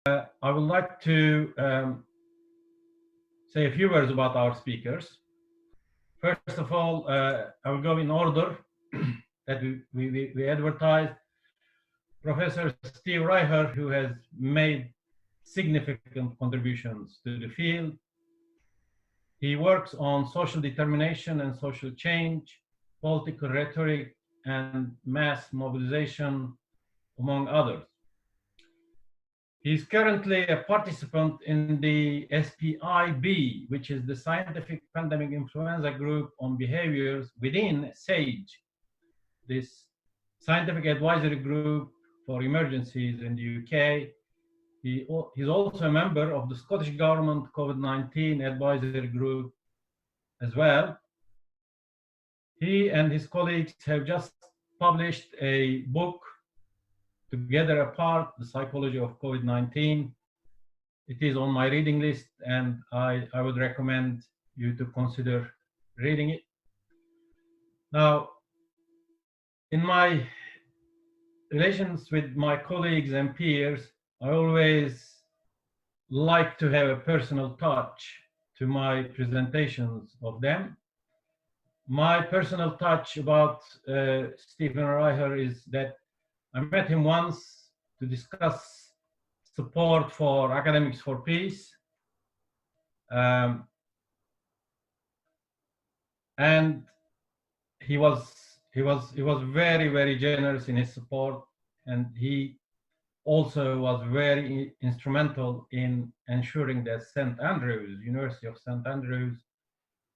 I would like to say a few words about our speakers. First of all, I will go in order that we advertised. Professor Steve Reicher, who has made significant contributions to the field. He works on social determination and social change, political rhetoric, and mass mobilization, among others. He's currently a participant in the SPIB, which is the Scientific Pandemic Influenza Group on Behaviors within SAGE, this scientific advisory group for emergencies in the UK. He's also a member of the Scottish Government COVID-19 Advisory Group as well. He and his colleagues have just published a book, Together Apart, The Psychology of COVID-19. It is on my reading list, and I would recommend you to consider reading it. Now, in my relations with my colleagues and peers, I always like to have a personal touch to my presentations of them. My personal touch about Stephen Reicher is that I met him once to discuss support for Academics for Peace. And he was very, very generous in his support, and he also was very instrumental in ensuring that St. Andrews, University of St. Andrews,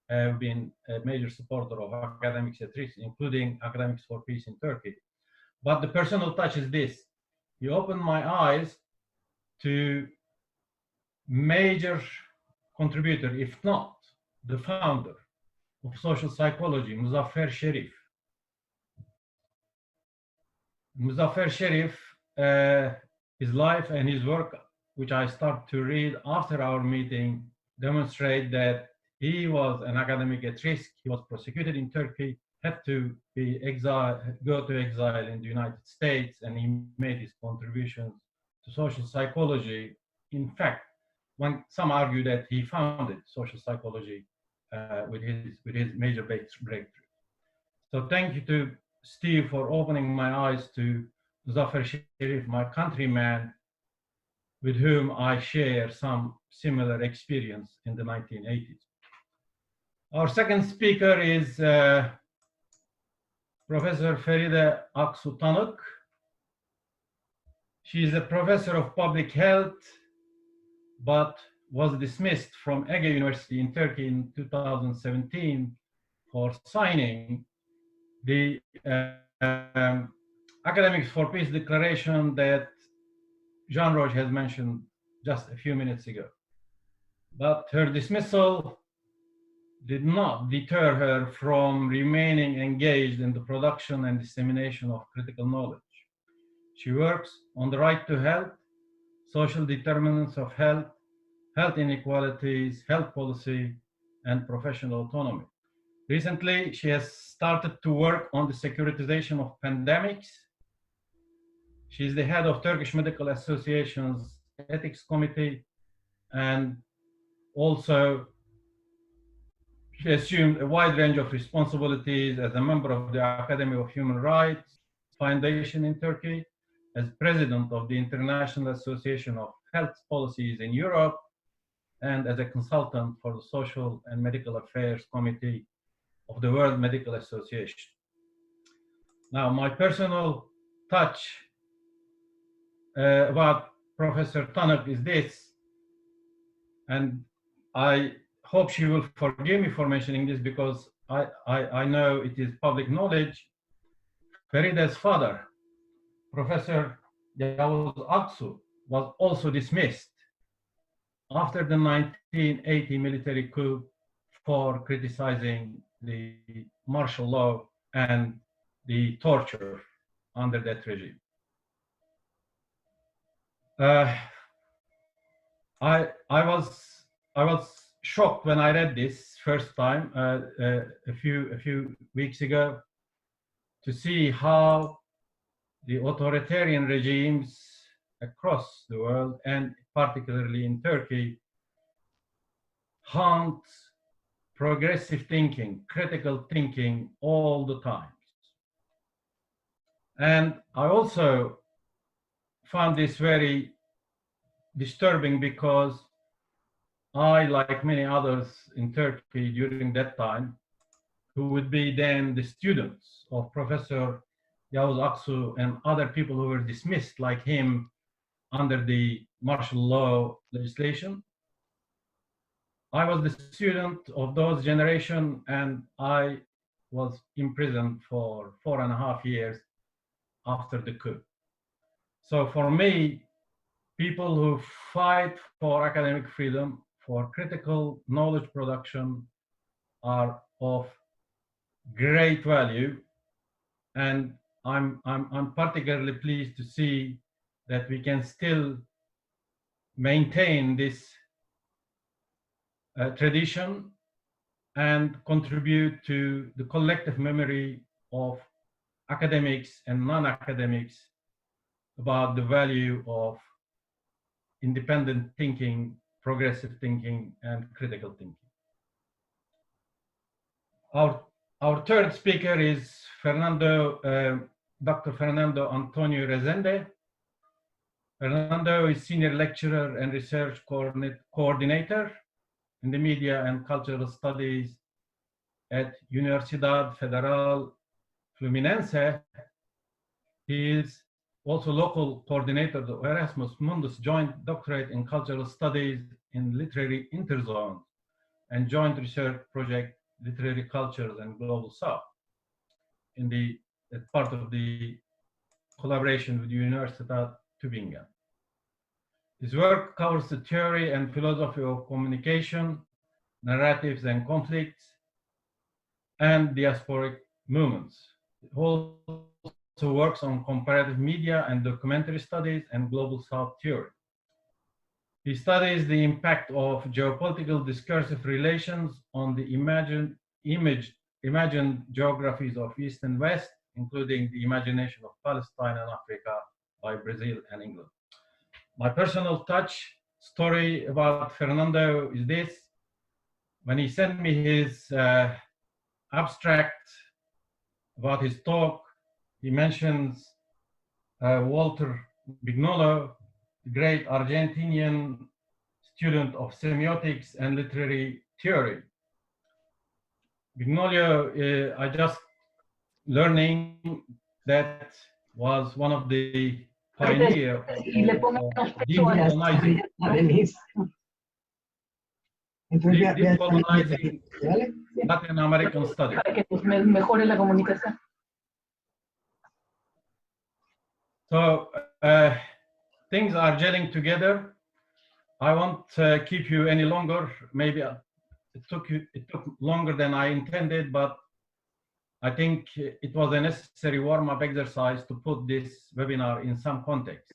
have been a major supporter of academics at risk, including Academics for Peace in Turkey. But the personal touch is this: he opened my eyes to major contributor, if not the founder of social psychology, Muzaffer Sherif. Muzaffer Sherif, his life and his work, which I start to read after our meeting, demonstrate that he was an academic at risk. He was prosecuted in Turkey, had to be go to exile in the United States, and he made his contributions to social psychology. In fact, some argue that he founded social psychology with his major breakthrough. So thank you to Steve for opening my eyes to Muzaffer Sherif, my countryman, with whom I share some similar experience in the 1980s. Our second speaker is Professor Feride Aksu Tanık. She is a professor of public health, but was dismissed from Ege University in Turkey in 2017 for signing the Academics for Peace declaration that Jean Roche has mentioned just a few minutes ago. But her dismissal did not deter her from remaining engaged in the production and dissemination of critical knowledge. She works on the right to health, social determinants of health, health inequalities, health policy, and professional autonomy. Recently, she has started to work on the securitization of pandemics. She is the head of Turkish Medical Association's Ethics Committee, and also she assumed a wide range of responsibilities as a member of the Academy of Human Rights Foundation in Turkey, as president of the International Association of Health Policies in Europe, and as a consultant for the Social and Medical Affairs Committee of the World Medical Association. Now, my personal touch about Professor Tanık is this, and I hope she will forgive me for mentioning this because I know it is public knowledge. Feride's father, Professor Yavuz Aksu, was also dismissed after the 1980 military coup for criticizing the martial law and the torture under that regime. I was shocked when I read this first time a few weeks ago to see how the authoritarian regimes across the world, and particularly in Turkey, haunt progressive thinking, critical thinking all the time. And I also found this very disturbing because I, like many others in Turkey during that time, who would be then the students of Professor Yavuz Aksu and other people who were dismissed like him under the martial law legislation. I was the student of those generation, and I was imprisoned for 4.5 years after the coup. So for me, people who fight for academic freedom, for critical knowledge production, are of great value, and I'm particularly pleased to see that we can still maintain this tradition and contribute to the collective memory of academics and non-academics about the value of independent thinking, progressive thinking, and critical thinking. Our third speaker is Fernando, Dr. Fernando Antônio Resende. Fernando is Senior Lecturer and Research Coordinator in the Media and Cultural Studies at Universidad Federal Fluminense. He is also local coordinator of the Erasmus Mundus Joint Doctorate in Cultural Studies in Literary Interzone and Joint Research Project Literary Cultures and Global South in the part of the collaboration with Universitat Tübingen. His work covers the theory and philosophy of communication, narratives and conflicts, and diasporic movements. He also works on comparative media and documentary studies and global South theory. He studies the impact of geopolitical discursive relations on the imagined geographies of East and West, including the imagination of Palestine and Africa by Brazil and England. My personal touch story about Fernando is this. When he sent me his abstract about his talk, he mentions Walter Bignolo, the great Argentinian student of semiotics and literary theory. Bignolo, I just learning that was one of the pioneers of decolonizing Latin American studies. So things are gelling together. I won't keep you any longer. Maybe it took longer than I intended, but I think it was a necessary warm-up exercise to put this webinar in some context.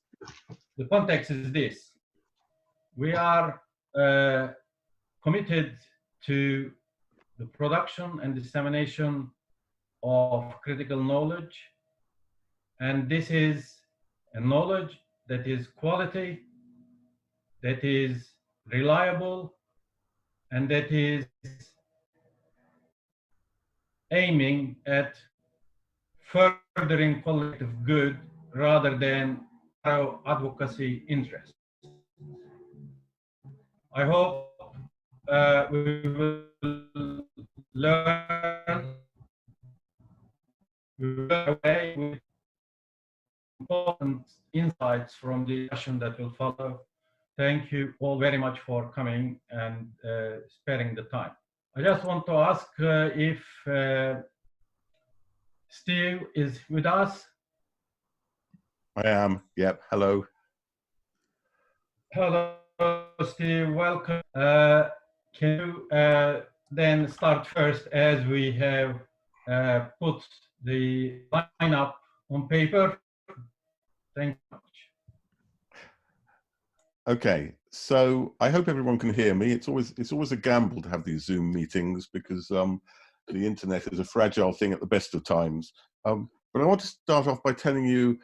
The context is this. We are committed to the production and dissemination of critical knowledge, and this is a knowledge that is quality, that is reliable, and that is aiming at furthering collective good rather than narrow advocacy interests. I hope we will learn away with important insights from the session that will follow. Thank you all very much for coming and sparing the time. I just want to ask if Steve is with us. I am, yep, hello. Hello, Steve, welcome. Can you then start first, as we have put the lineup on paper? Thank you much. Okay, so I hope everyone can hear me. It's always a gamble to have these Zoom meetings because the internet is a fragile thing at the best of times. But I want to start off by telling you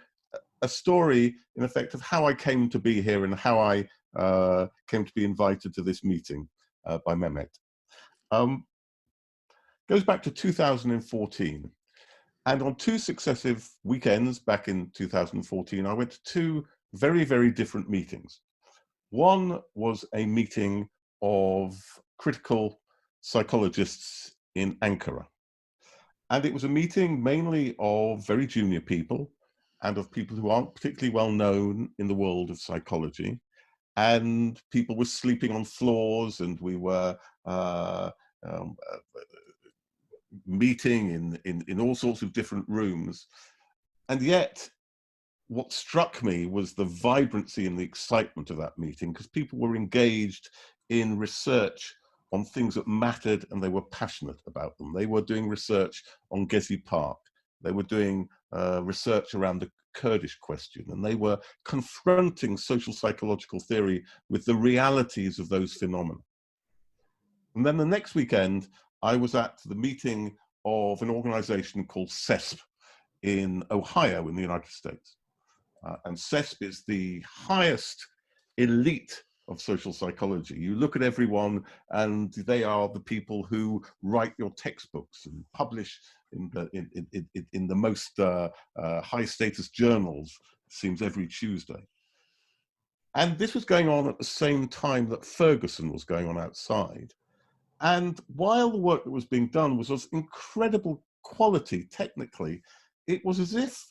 a story, in effect, of how I came to be here and how I came to be invited to this meeting by Mehmet. Goes back to 2014. And on 2 successive weekends back in 2014, I went to 2 very, very different meetings. One was a meeting of critical psychologists in Ankara. And it was a meeting mainly of very junior people and of people who aren't particularly well known in the world of psychology. And people were sleeping on floors, and we were meeting in all sorts of different rooms. And yet, what struck me was the vibrancy and the excitement of that meeting, because people were engaged in research on things that mattered, and they were passionate about them. They were doing research on Gezi Park. They were doing research around the Kurdish question, and they were confronting social psychological theory with the realities of those phenomena. And then the next weekend, I was at the meeting of an organization called CESP in Ohio in the United States. And CESP is the highest elite of social psychology. You look at everyone, and they are the people who write your textbooks and publish in the most high status journals, it seems, every Tuesday. And this was going on at the same time that Ferguson was going on outside. And while the work that was being done was of incredible quality technically, it was as if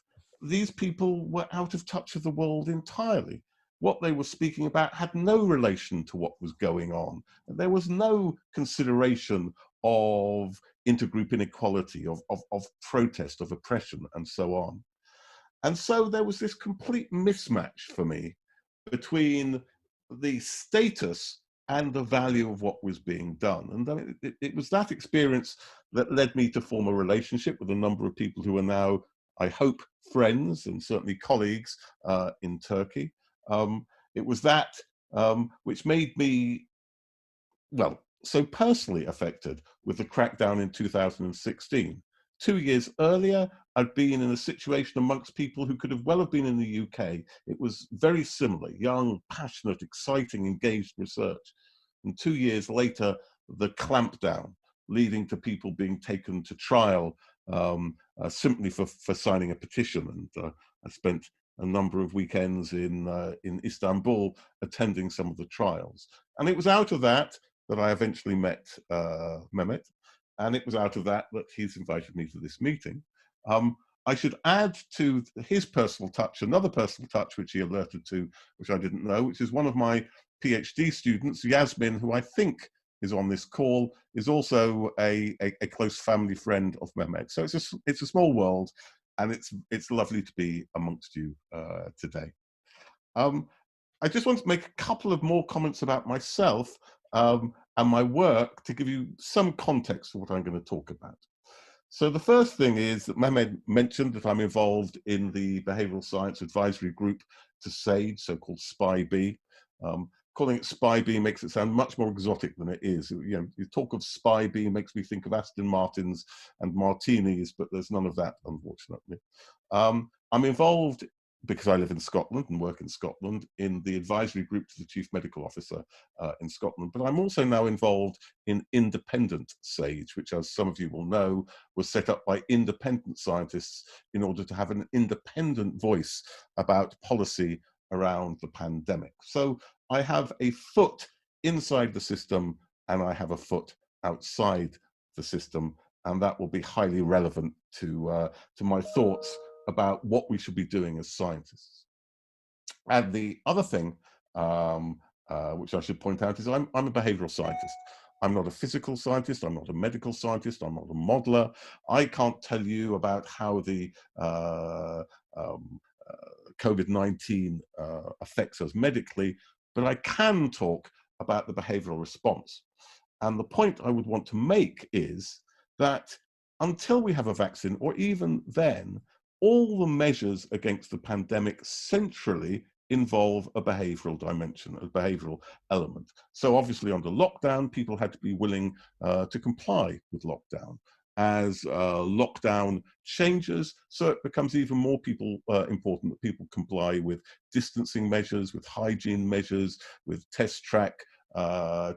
these people were out of touch with the world entirely. What they were speaking about had no relation to what was going on. There was no consideration of intergroup inequality, of protest, of oppression, and so on. And so there was this complete mismatch for me between the status and the value of what was being done. And it was that experience that led me to form a relationship with a number of people who are now, I hope, friends and certainly colleagues in Turkey. It was that which made me, well, so personally affected with the crackdown in 2016. 2 years earlier, I'd been in a situation amongst people who could have well have been in the UK. It was very similar: young, passionate, exciting, engaged research. And 2 years later, the clampdown, leading to people being taken to trial simply for signing a petition. And I spent a number of weekends in Istanbul attending some of the trials. And it was out of that that I eventually met Mehmet. And it was out of that that he's invited me to this meeting. I should add to his personal touch, another personal touch which he alerted to, which I didn't know, which is one of my PhD students, Yasmin, who I think is on this call, is also a close family friend of Mehmet. So it's a small world, and it's lovely to be amongst you today. I just want to make a couple of more comments about myself and my work to give you some context for what I'm going to talk about. So the first thing is that Mehmet mentioned that I'm involved in the Behavioral Science Advisory Group to SAGE, so-called SPI-B. Calling it SPI-B makes it sound much more exotic than it is. You talk of SPI-B makes me think of Aston Martins and martinis, but there's none of that, unfortunately. I'm involved, because I live in Scotland and work in Scotland, in the advisory group to the Chief Medical Officer in Scotland. But I'm also now involved in Independent SAGE, which, as some of you will know, was set up by independent scientists in order to have an independent voice about policy around the pandemic. So I have a foot inside the system and I have a foot outside the system, and that will be highly relevant to my thoughts about what we should be doing as scientists. And the other thing, which I should point out, is I'm a behavioral scientist. I'm not a physical scientist, I'm not a medical scientist, I'm not a modeler. I can't tell you about how the COVID-19 affects us medically, but I can talk about the behavioral response. And the point I would want to make is that until we have a vaccine, or even then, all the measures against the pandemic centrally involve a behavioral dimension, a behavioral element. So obviously under lockdown, people had to be willing to comply with lockdown. as lockdown changes, so it becomes even more important that people comply with distancing measures, with hygiene measures, with test, track,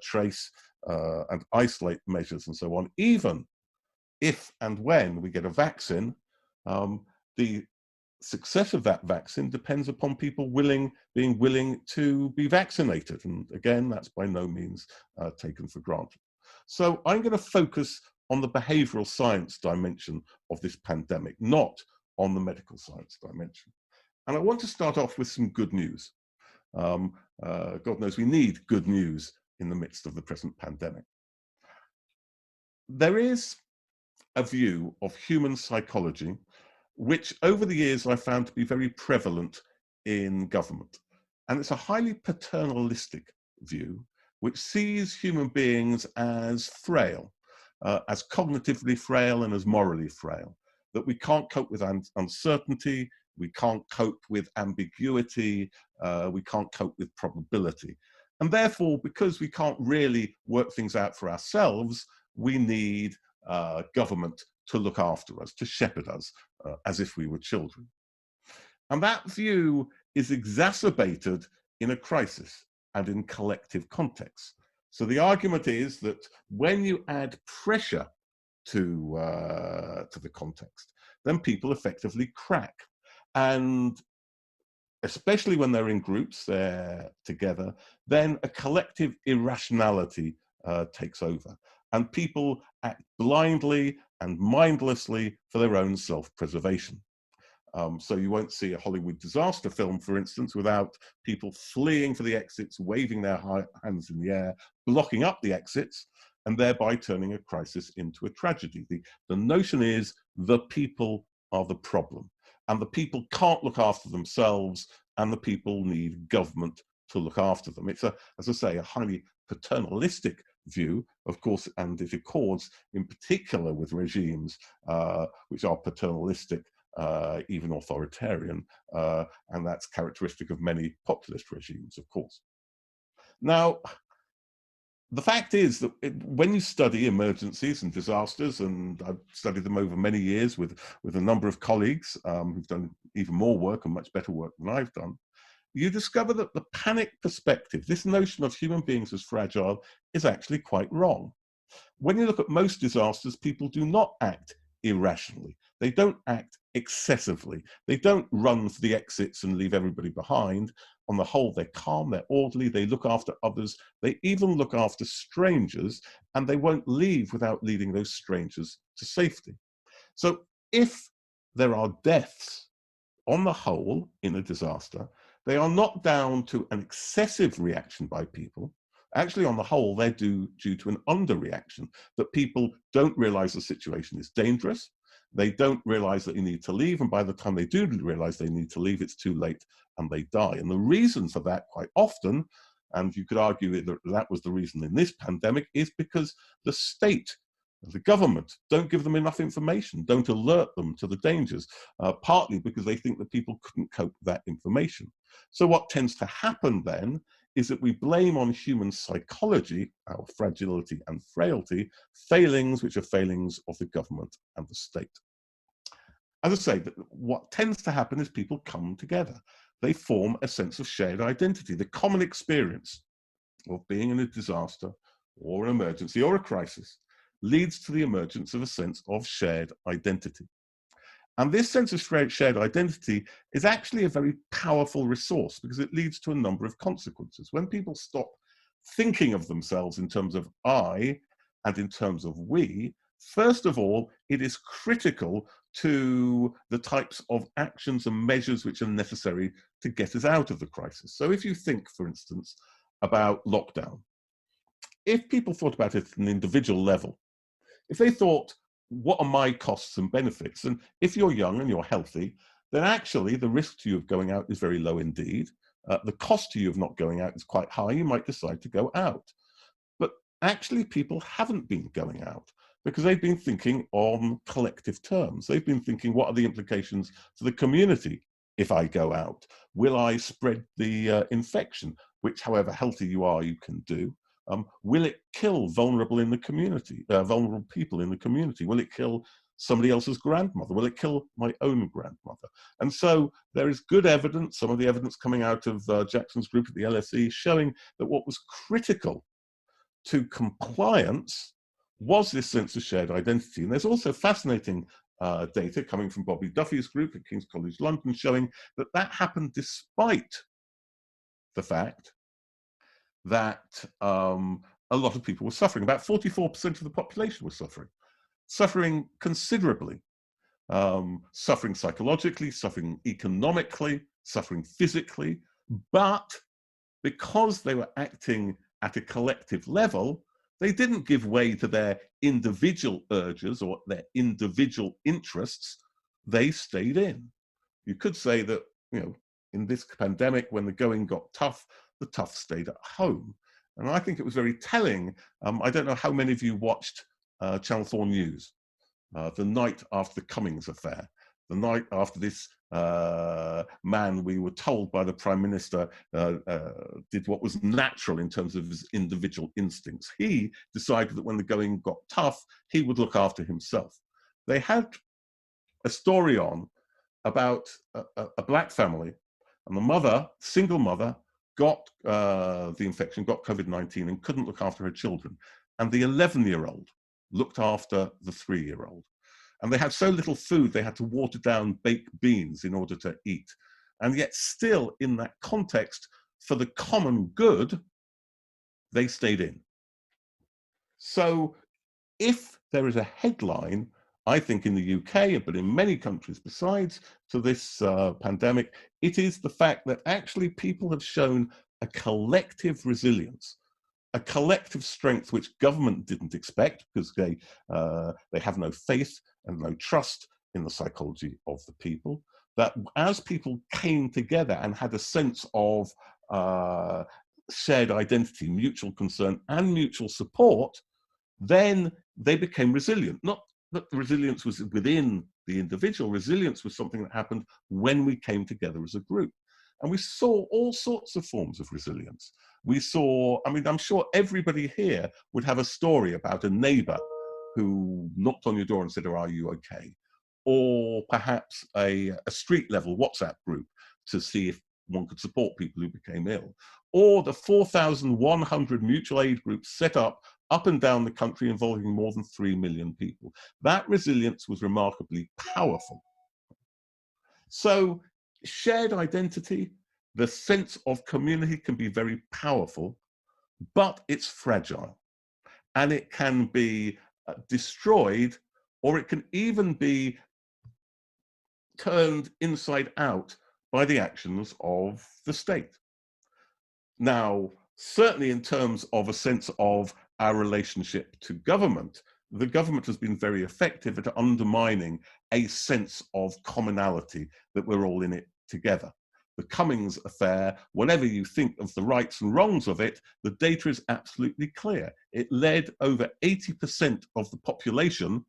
trace, and isolate measures and so on. Even if and when we get a vaccine, the success of that vaccine depends upon people being willing to be vaccinated. And again, that's by no means taken for granted. So I'm going to focus on the behavioral science dimension of this pandemic, not on the medical science dimension. And I want to start off with some good news. God knows we need good news in the midst of the present pandemic. There is a view of human psychology which over the years I found to be very prevalent in government. And it's a highly paternalistic view which sees human beings as frail, as cognitively frail and as morally frail, that we can't cope with uncertainty, we can't cope with ambiguity, we can't cope with probability. And therefore, because we can't really work things out for ourselves, we need government to look after us, to shepherd us, as if we were children. And that view is exacerbated in a crisis and in collective contexts. So the argument is that when you add pressure to the context, then people effectively crack. And especially when they're in groups, they're together, then a collective irrationality takes over. And people act blindly and mindlessly for their own self-preservation. So you won't see a Hollywood disaster film, for instance, without people fleeing for the exits, waving their hands in the air, blocking up the exits, and thereby turning a crisis into a tragedy. The notion is the people are the problem, and the people can't look after themselves, and the people need government to look after them. It's, as I say, a highly paternalistic view, of course, and it accords in particular with regimes which are paternalistic, even authoritarian, and that's characteristic of many populist regimes, of course. Now, the fact is that when you study emergencies and disasters, and I've studied them over many years with a number of colleagues who've done even more work and much better work than I've done, you discover that the panic perspective, this notion of human beings as fragile, is actually quite wrong. When you look at most disasters, people do not act irrationally. They don't act excessively. They don't run for the exits and leave everybody behind. On the whole, they're calm, they're orderly, they look after others, they even look after strangers, and they won't leave without leading those strangers to safety. So if there are deaths, on the whole, in a disaster, they are not down to an excessive reaction by people. Actually, on the whole, they're due to an underreaction, that people don't realize the situation is dangerous. They don't realize that they need to leave. And by the time they do realize they need to leave, it's too late and they die. And the reason for that quite often, and you could argue that that was the reason in this pandemic, is because the state, the government, don't give them enough information, don't alert them to the dangers, partly because they think that people couldn't cope with that information. So what tends to happen then is that we blame on human psychology, our fragility and frailty, failings which are failings of the government and the state. As I say, what tends to happen is people come together. They form a sense of shared identity. The common experience of being in a disaster or an emergency or a crisis leads to the emergence of a sense of shared identity. And this sense of shared identity is actually a very powerful resource because it leads to a number of consequences. When people stop thinking of themselves in terms of I and in terms of we, first of all, it is critical to the types of actions and measures which are necessary to get us out of the crisis. So if you think, for instance, about lockdown, if people thought about it at an individual level, if they thought, what are my costs and benefits? And if you're young and you're healthy, then actually the risk to you of going out is very low indeed. The cost to you of not going out is quite high. You might decide to go out. But actually people haven't been going out because they've been thinking on collective terms. They've been thinking, what are the implications for the community if I go out? Will I spread the infection, which however healthy you are, you can do. Will it kill vulnerable in the community, vulnerable people in the community? Will it kill somebody else's grandmother? Will it kill my own grandmother? And so there is good evidence, some of the evidence coming out of Jackson's group at the LSE, showing that what was critical to compliance was this sense of shared identity. And there's also fascinating data coming from Bobby Duffy's group at King's College London showing that that happened despite the fact that a lot of people were suffering. About 44% of the population was suffering considerably, suffering psychologically, suffering economically, suffering physically, but because they were acting at a collective level, they didn't give way to their individual urges or their individual interests. They stayed in. You could say that, you know, in this pandemic, when the going got tough, the tough stayed at home. And I think it was very telling. I don't know how many of you watched Channel 4 News the night after the Cummings affair, the night after this man, we were told by the Prime Minister, did what was natural in terms of his individual instincts. He decided that when the going got tough, he would look after himself. They had a story on about a black family, and the mother, single mother, got the infection, got COVID-19 and couldn't look after her children. And the 11-year-old looked after the 3-year-old. And they had so little food, they had to water down baked beans in order to eat. And yet still in that context, for the common good, they stayed in. So if there is a headline, I think in the UK, but in many countries besides, to this pandemic, it is the fact that actually people have shown a collective resilience, a collective strength which government didn't expect because they have no faith and no trust in the psychology of the people. That as people came together and had a sense of shared identity, mutual concern and mutual support, then they became resilient. Not that the resilience was within the individual, resilience was something that happened when we came together as a group. And we saw all sorts of forms of resilience. We saw, I mean, I'm sure everybody here would have a story about a neighbor who knocked on your door and said, "Oh, are you okay?" Or perhaps a street level WhatsApp group to see if one could support people who became ill. Or the 4,100 mutual aid groups set up and down the country involving more than 3 million people. That resilience was remarkably powerful. So shared identity, the sense of community can be very powerful, but it's fragile. And it can be destroyed, or it can even be turned inside out by the actions of the state. Now, certainly in terms of a sense of our relationship to government, the government has been very effective at undermining a sense of commonality, that we're all in it together. The Cummings affair, whatever you think of the rights and wrongs of it, the data is absolutely clear. It led over 80% of the population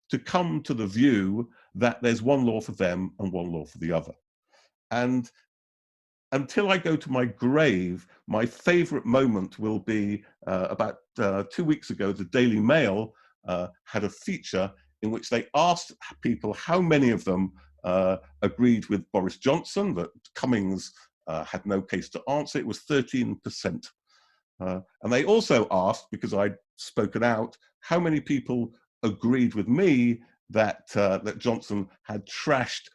to come to the view that there's one law for them and one law for the other. And until I go to my grave, my favorite moment will be about 2 weeks ago, the Daily Mail had a feature in which they asked people how many of them agreed with Boris Johnson, that Cummings had no case to answer. It was 13%. And they also asked, because I'd spoken out, how many people agreed with me that, that Johnson had trashed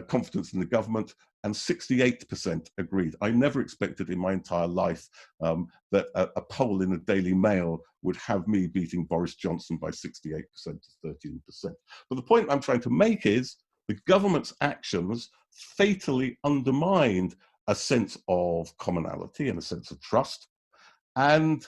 confidence in the government, and 68% agreed. I never expected in my entire life that a poll in the Daily Mail would have me beating Boris Johnson by 68% to 13%. But the point I'm trying to make is the government's actions fatally undermined a sense of commonality and a sense of trust. And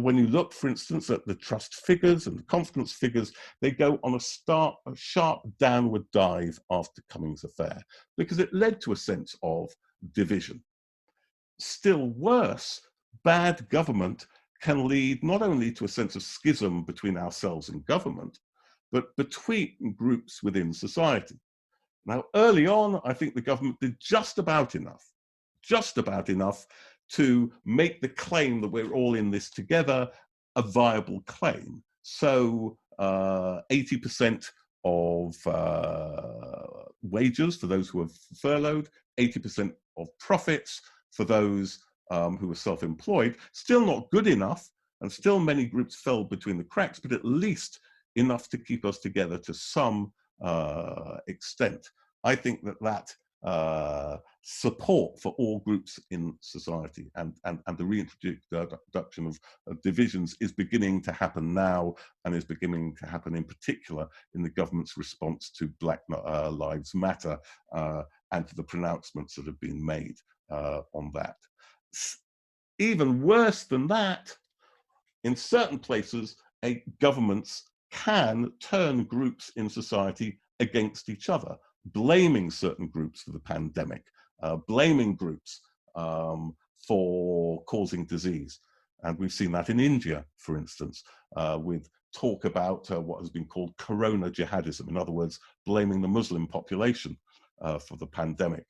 when you look, for instance, at the trust figures and the confidence figures, they go on a sharp downward dive after Cummings' affair, because it led to a sense of division. Still worse, bad government can lead not only to a sense of schism between ourselves and government, but between groups within society. Now, early on, I think the government did just about enough to make the claim that we're all in this together a viable claim. So 80% of wages for those who are furloughed, 80% of profits for those who are self-employed, still not good enough, and still many groups fell between the cracks, but at least enough to keep us together to some extent. I think that support for all groups in society and the reintroduction of divisions is beginning to happen now, and is beginning to happen in particular in the government's response to Black Lives Matter and to the pronouncements that have been made on that. Even worse than that, in certain places, governments can turn groups in society against each other, blaming certain groups for the pandemic, blaming groups for causing disease. And we've seen that in India, for instance, with talk about what has been called corona jihadism. In other words, blaming the Muslim population for the pandemic,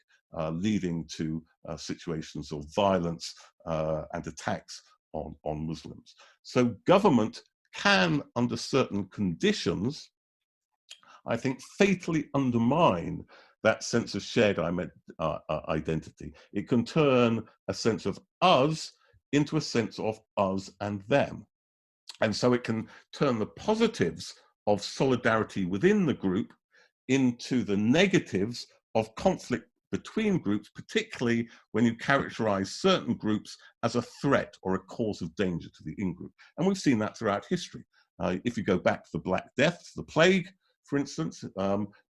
leading to situations of violence and attacks on Muslims. So government can, under certain conditions, I think, fatally undermine that sense of shared identity. It can turn a sense of us into a sense of us and them. And so it can turn the positives of solidarity within the group into the negatives of conflict between groups, particularly when you characterize certain groups as a threat or a cause of danger to the in-group. And we've seen that throughout history. If you go back to the Black Death, the plague, for instance,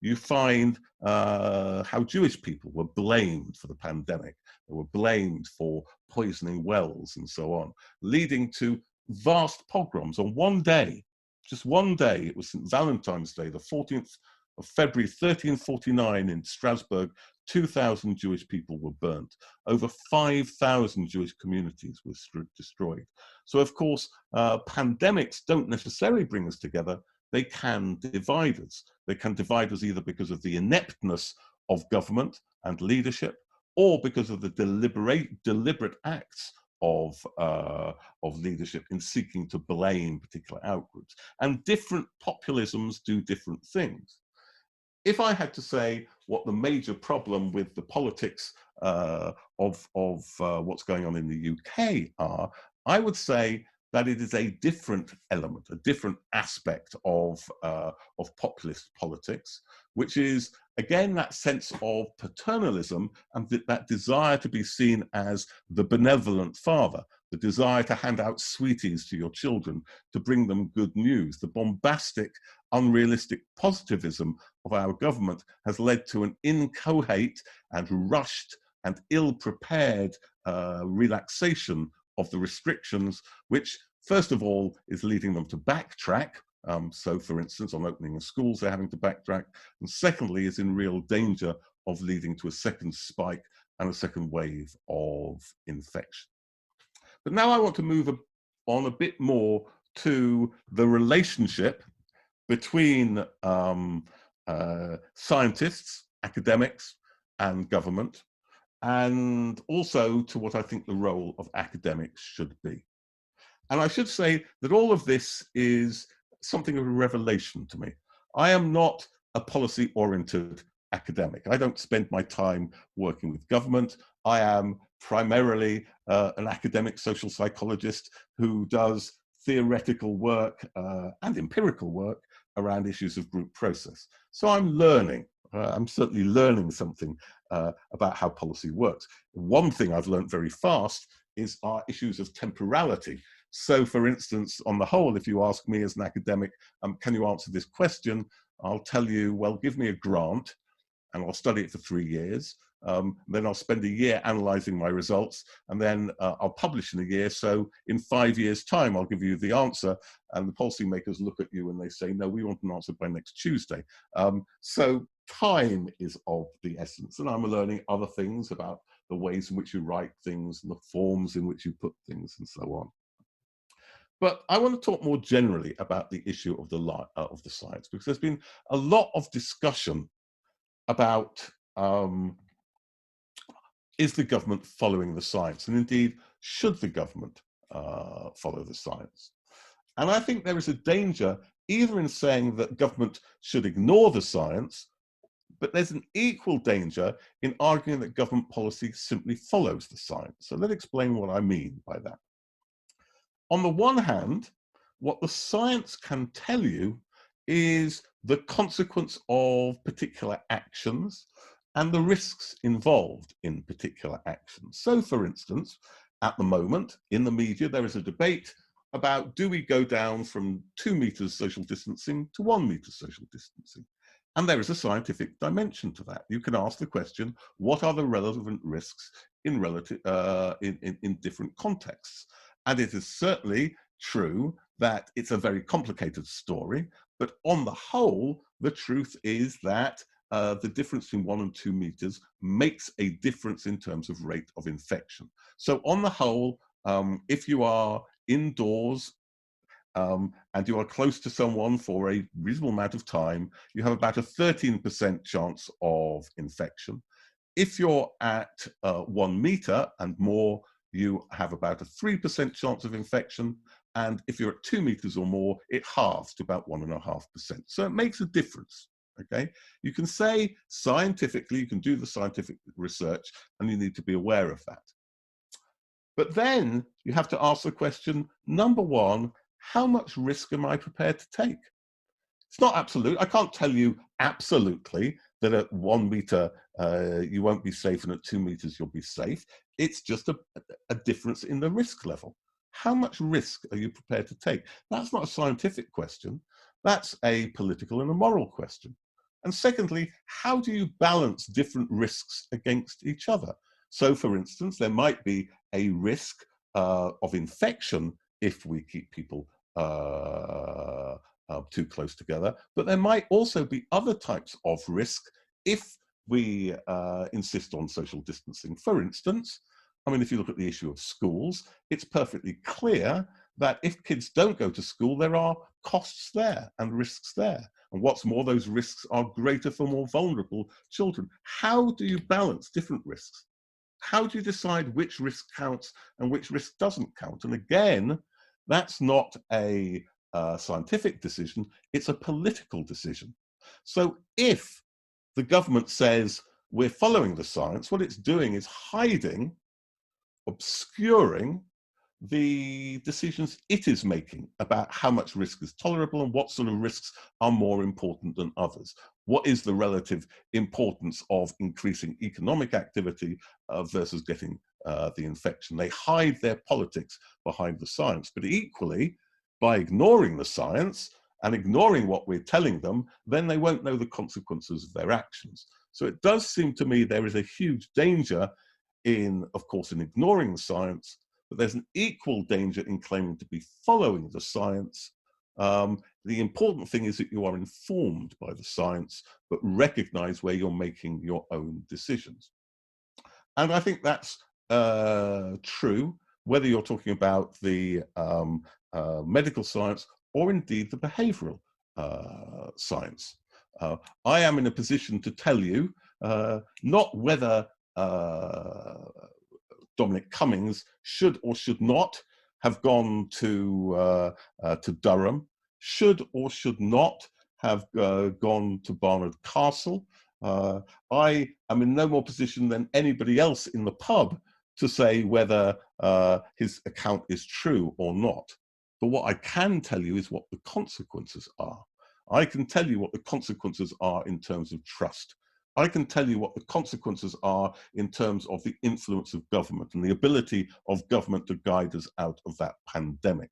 you find how Jewish people were blamed for the pandemic. They were blamed for poisoning wells and so on, leading to vast pogroms on one day, just one day. It was St. Valentine's Day, the 14th of February 1349 in Strasbourg. 2,000 Jewish people were burnt. Over 5,000 Jewish communities were destroyed. So of course, pandemics don't necessarily bring us together. They can divide us. They can divide us either because of the ineptness of government and leadership, or because of the deliberate acts of leadership in seeking to blame particular outgroups. And different populisms do different things. If I had to say what the major problem with the politics of what's going on in the UK are, I would say that it is a different element, a different aspect of populist politics, which is, again, that sense of paternalism and that desire to be seen as the benevolent father, the desire to hand out sweeties to your children, to bring them good news. The bombastic, unrealistic positivism of our government has led to an inchoate and rushed and ill-prepared relaxation of the restrictions, which first of all is leading them to backtrack. So for instance, on opening of schools, they're having to backtrack. And secondly, is in real danger of leading to a second spike and a second wave of infection. But now I want to move on a bit more to the relationship between scientists, academics, and government, and also to what I think the role of academics should be. And I should say that all of this is something of a revelation to me. I am not a policy-oriented academic. I don't spend my time working with government. I am primarily an academic social psychologist who does theoretical work and empirical work around issues of group process. So I'm learning. I'm certainly learning something about how policy works. One thing I've learned very fast is our issues of temporality. So for instance, on the whole, if you ask me as an academic, can you answer this question? I'll tell you, well, give me a grant and I'll study it for 3 years. Then I'll spend a year analyzing my results, and then I'll publish in a year. So in 5 years' time, I'll give you the answer, and the policymakers look at you and they say, no, we want an answer by next Tuesday. So time is of the essence, and I'm learning other things about the ways in which you write things and the forms in which you put things and so on. But I want to talk more generally about the issue of the science, because there's been a lot of discussion about is the government following the science? And indeed, should the government follow the science? And I think there is a danger either in saying that government should ignore the science, but there's an equal danger in arguing that government policy simply follows the science. So let's explain what I mean by that. On the one hand, what the science can tell you is the consequence of particular actions and the risks involved in particular actions. So, for instance, at the moment, in the media, there is a debate about, do we go down from 2 meters social distancing to 1 meter social distancing? And there is a scientific dimension to that. You can ask the question, what are the relevant risks in different contexts? And it is certainly true that it's a very complicated story, but on the whole, the truth is that the difference between 1 and 2 meters makes a difference in terms of rate of infection. So on the whole, if you are indoors and you are close to someone for a reasonable amount of time, you have about a 13% chance of infection. If you're at 1 meter and more, you have about a 3% chance of infection. And if you're at 2 meters or more, it halves to about 1.5%. So it makes a difference. Okay, you can say scientifically, you can do the scientific research, and you need to be aware of that. But then you have to ask the question, number one, how much risk am I prepared to take? It's not absolute. I can't tell you absolutely that at 1 meter you won't be safe and at 2 meters you'll be safe. It's just a difference in the risk level. How much risk are you prepared to take? That's not a scientific question. That's a political and a moral question. And secondly, how do you balance different risks against each other? So, for instance, there might be a risk of infection if we keep people too close together, but there might also be other types of risk if we insist on social distancing. For instance, I mean, if you look at the issue of schools, it's perfectly clear that if kids don't go to school, there are costs there and risks there. And what's more, those risks are greater for more vulnerable children. How do you balance different risks? How do you decide which risk counts and which risk doesn't count? And again, that's not a scientific decision, it's a political decision. So if the government says we're following the science, what it's doing is hiding, obscuring the decisions it is making about how much risk is tolerable and what sort of risks are more important than others. What is the relative importance of increasing economic activity versus getting the infection? They hide their politics behind the science, but equally, by ignoring the science and ignoring what we're telling them, then they won't know the consequences of their actions. So it does seem to me there is a huge danger in, of course, in ignoring the science, but there's an equal danger in claiming to be following the science. The important thing is that you are informed by the science, but recognize where you're making your own decisions. And I think that's true, whether you're talking about the medical science or indeed the behavioral science. I am in a position to tell you not whether Dominic Cummings should or should not have gone to Durham, should or should not have gone to Barnard Castle. I am in no more position than anybody else in the pub to say whether his account is true or not. But what I can tell you is what the consequences are. I can tell you what the consequences are in terms of trust. I can tell you what the consequences are in terms of the influence of government and the ability of government to guide us out of that pandemic.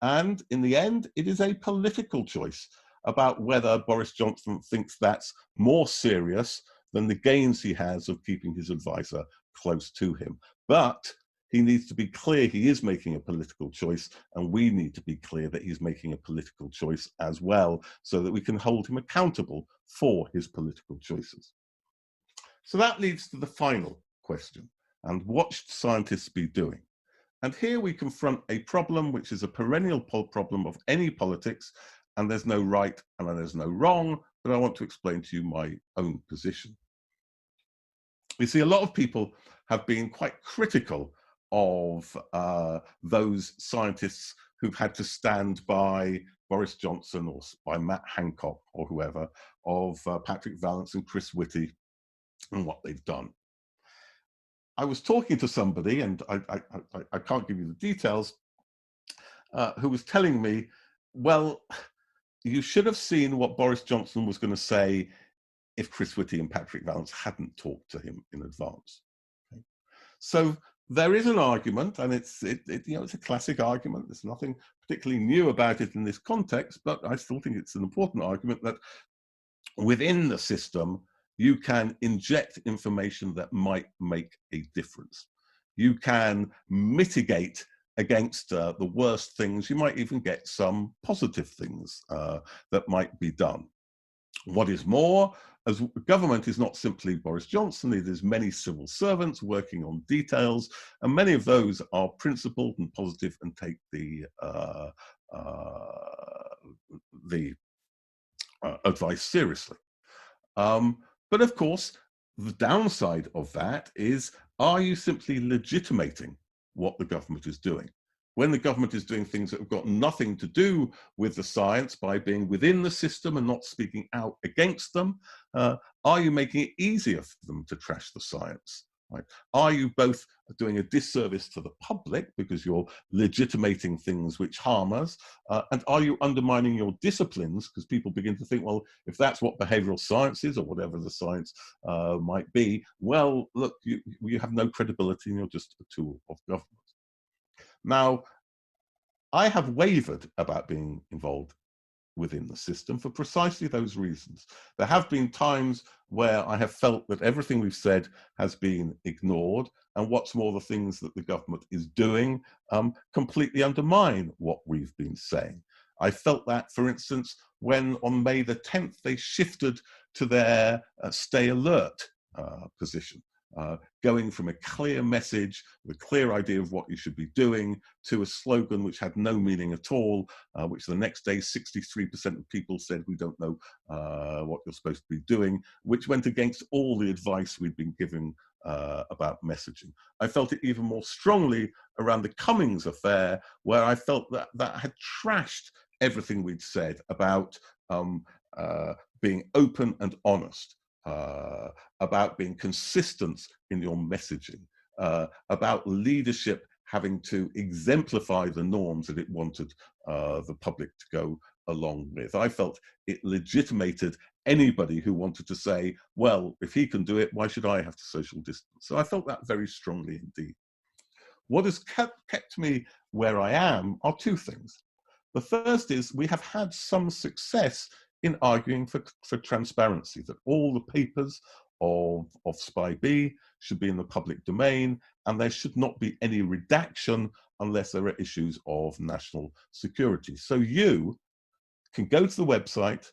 And in the end, it is a political choice about whether Boris Johnson thinks that's more serious than the gains he has of keeping his advisor close to him. But he needs to be clear he is making a political choice, and we need to be clear that he's making a political choice as well, so that we can hold him accountable for his political choices. So that leads to the final question, and what should scientists be doing? And here we confront a problem which is a perennial problem of any politics, and there's no right and there's no wrong, but I want to explain to you my own position. We see a lot of people have been quite critical of those scientists who've had to stand by Boris Johnson or by Matt Hancock or whoever, of Patrick Vallance and Chris Whitty and what they've done. I was talking to somebody, and I can't give you the details, who was telling me, well, you should have seen what Boris Johnson was going to say if Chris Whitty and Patrick Vallance hadn't talked to him in advance. Okay. So there is an argument, and it's a classic argument. There's nothing particularly new about it in this context, but I still think it's an important argument that within the system, you can inject information that might make a difference. You can mitigate against the worst things. You might even get some positive things that might be done. What is more, as government is not simply Boris Johnson, it is many civil servants working on details, and many of those are principled and positive and take the advice seriously. But of course, the downside of that is, are you simply legitimating what the government is doing? When the government is doing things that have got nothing to do with the science by being within the system and not speaking out against them, are you making it easier for them to trash the science? Right? Are you both doing a disservice to the public because you're legitimating things which harm us, and are you undermining your disciplines because people begin to think, well, if that's what behavioral science is or whatever the science might be, well, look, you have no credibility and you're just a tool of government. Now, I have wavered about being involved within the system for precisely those reasons. There have been times where I have felt that everything we've said has been ignored, and what's more, the things that the government is doing completely undermine what we've been saying. I felt that, for instance, when on May the 10th they shifted to their stay alert position. Going from a clear message, with a clear idea of what you should be doing, to a slogan which had no meaning at all, which the next day 63% of people said, we don't know what you're supposed to be doing, which went against all the advice we'd been giving about messaging. I felt it even more strongly around the Cummings affair, where I felt that that had trashed everything we'd said about being open and honest. About being consistent in your messaging, about leadership having to exemplify the norms that it wanted the public to go along with. I felt it legitimated anybody who wanted to say, well, if he can do it, why should I have to social distance? So I felt that very strongly indeed. What has kept me where I am are two things. The first is we have had some success in arguing for transparency, that all the papers of SPI-B should be in the public domain, and there should not be any redaction unless there are issues of national security. So you can go to the website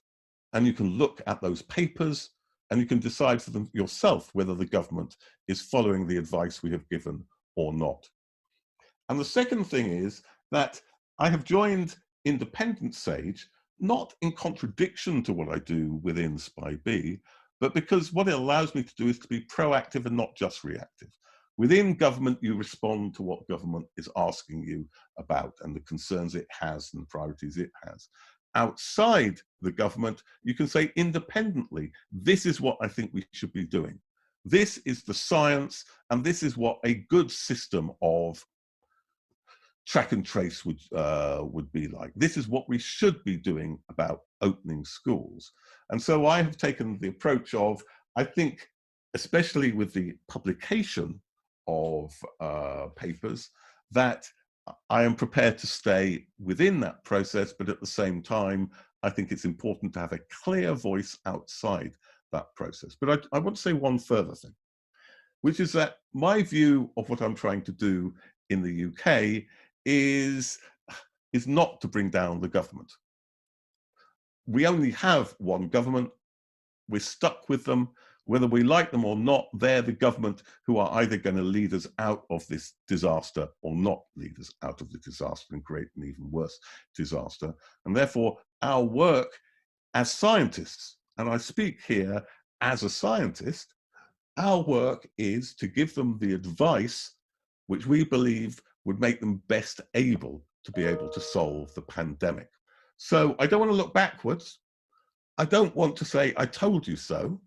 and you can look at those papers and you can decide for them yourself whether the government is following the advice we have given or not. And the second thing is that I have joined Independent Sage not in contradiction to what I do within SPI-B, but because what it allows me to do is to be proactive and not just reactive. Within government, you respond to what government is asking you about and the concerns it has and the priorities it has. Outside the government, you can say independently, this is what I think we should be doing. This is the science, and this is what a good system of track and trace would be like. This is what we should be doing about opening schools. And so I have taken the approach of, I think, especially with the publication of papers, that I am prepared to stay within that process, but at the same time, I think it's important to have a clear voice outside that process. But I want to say one further thing, which is that my view of what I'm trying to do in the UK is not to bring down the government. We only have one government. We're stuck with them. Whether we like them or not, they're the government who are either going to lead us out of this disaster or not lead us out of the disaster and create an even worse disaster. And therefore, our work as scientists, and I speak here as a scientist, Our work is to give them the advice which we believe would make them best able to be able to solve the pandemic. So I don't want to look backwards. I don't want to say, I told you so.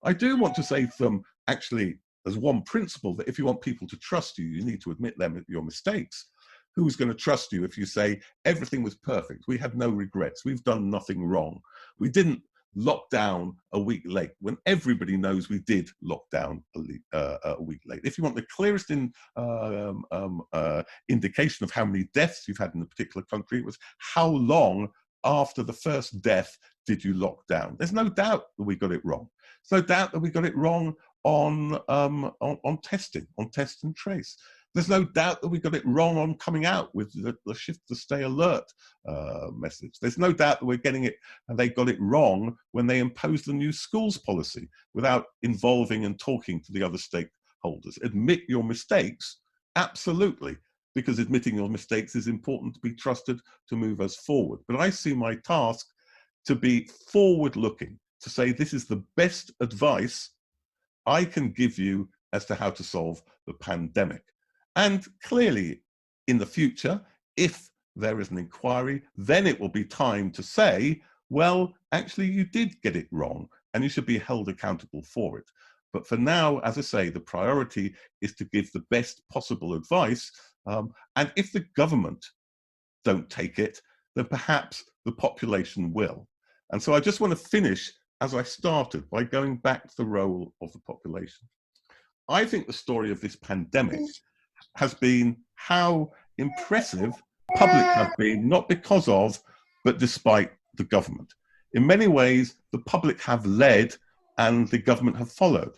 I do want to say to them, actually, as one principle, that if you want people to trust you, you need to admit your mistakes. Who's going to trust you if you say everything was perfect? We have no regrets. We've done nothing wrong. We didn't lock down a week late when everybody knows we did lock down a week late. If you want the clearest indication of how many deaths you've had in a particular country, it was how long after the first death did you lock down? There's no doubt that we got it wrong. There's no doubt that we got it wrong on testing, on test and trace. There's no doubt that we got it wrong on coming out with the shift to stay alert message. There's no doubt that we're getting it, and they got it wrong when they imposed the new schools policy without involving and talking to the other stakeholders. Admit your mistakes, absolutely, because admitting your mistakes is important to be trusted to move us forward. But I see my task to be forward-looking, to say this is the best advice I can give you as to how to solve the pandemic. And clearly, in the future, if there is an inquiry, then it will be time to say, well, actually, you did get it wrong, and you should be held accountable for it. But for now, as I say, the priority is to give the best possible advice. And if the government don't take it, then perhaps the population will. And so I just want to finish as I started by going back to the role of the population. I think the story of this pandemic has been how impressive public have been, not because of, but despite the government. In many ways, the public have led and the government have followed.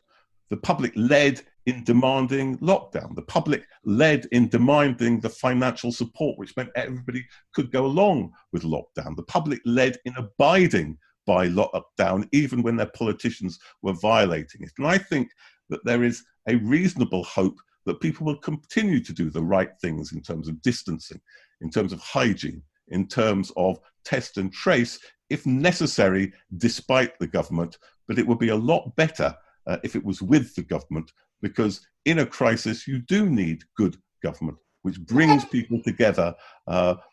The public led in demanding lockdown. The public led in demanding the financial support, which meant everybody could go along with lockdown. The public led in abiding by lockdown, even when their politicians were violating it. And I think that there is a reasonable hope that people will continue to do the right things in terms of distancing, in terms of hygiene, in terms of test and trace, if necessary, despite the government. But it would be a lot better if it was with the government, because in a crisis, you do need good government, which brings people together,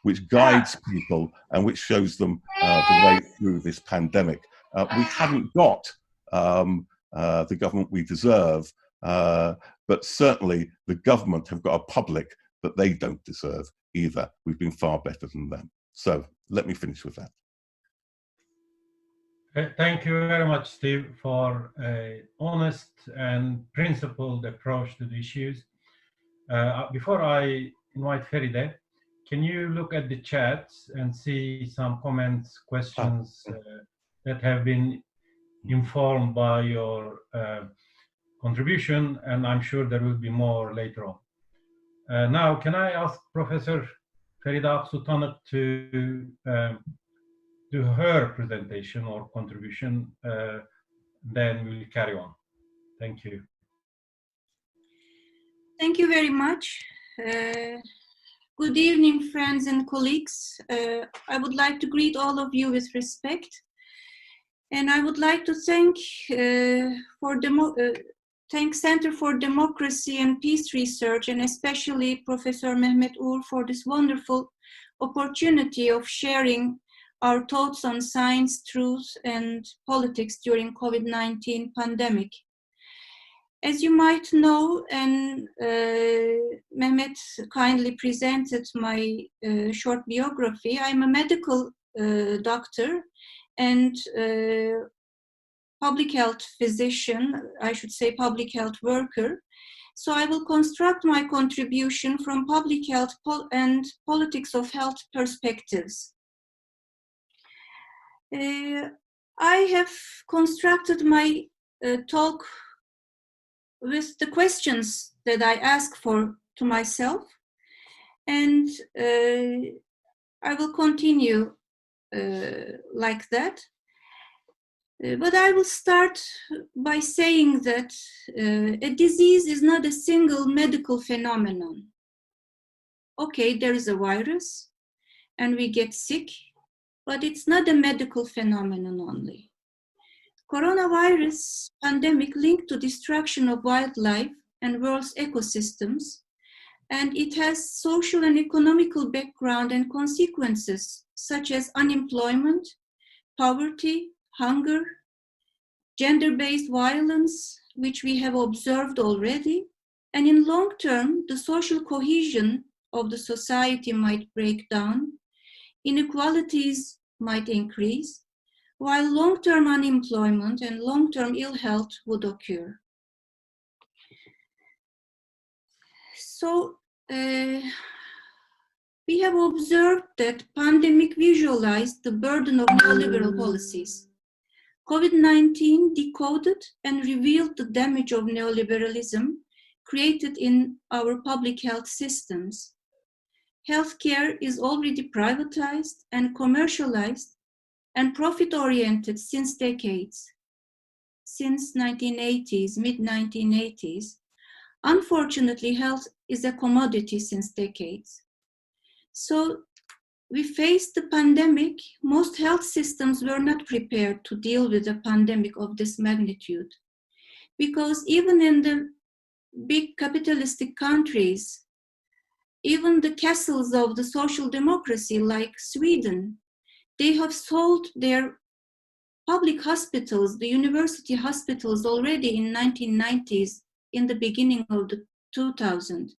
which guides people, and which shows them the way through this pandemic. We haven't got the government we deserve, but certainly the government have got a public that they don't deserve either. We've been far better than them. So let me finish with that. Thank you very much, Steve, for an honest and principled approach to the issues. Before I invite Feride, can you look at the chats and see some comments, questions that have been informed by your contribution, and I'm sure there will be more later on. Now, can I ask Professor Feride Aksu Tanık to do her presentation or contribution, then we'll carry on. Thank you. Thank you very much. Good evening, friends and colleagues. I would like to greet all of you with respect. And I would like to thank Center for Democracy and Peace Research, and especially Professor Mehmet Uğur, for this wonderful opportunity of sharing our thoughts on science, truth, and politics during COVID-19 pandemic. As you might know, and Mehmet kindly presented my short biography, I'm a medical doctor and public health physician, I should say public health worker. So I will construct my contribution from public health and politics of health perspectives. I have constructed my talk with the questions that I ask to myself, and I will continue like that. But I will start by saying that a disease is not a single medical phenomenon. Okay, there is a virus and we get sick, but it's not a medical phenomenon only. Coronavirus pandemic linked to destruction of wildlife and world's ecosystems, and it has social and economical background and consequences such as unemployment, poverty, hunger, gender-based violence, which we have observed already, and in long term, the social cohesion of the society might break down, inequalities might increase, while long-term unemployment and long-term ill health would occur. So, we have observed that pandemic visualized the burden of neoliberal policies. COVID-19 decoded and revealed the damage of neoliberalism created in our public health systems. Healthcare is already privatized and commercialized and profit-oriented since decades, since 1980s, mid-1980s. Unfortunately, health is a commodity since decades. So we faced the pandemic. Most health systems were not prepared to deal with a pandemic of this magnitude, because even in the big capitalistic countries, even the castles of the social democracy like Sweden, they have sold their public hospitals, the university hospitals, already in 1990s, in the beginning of the 2000s.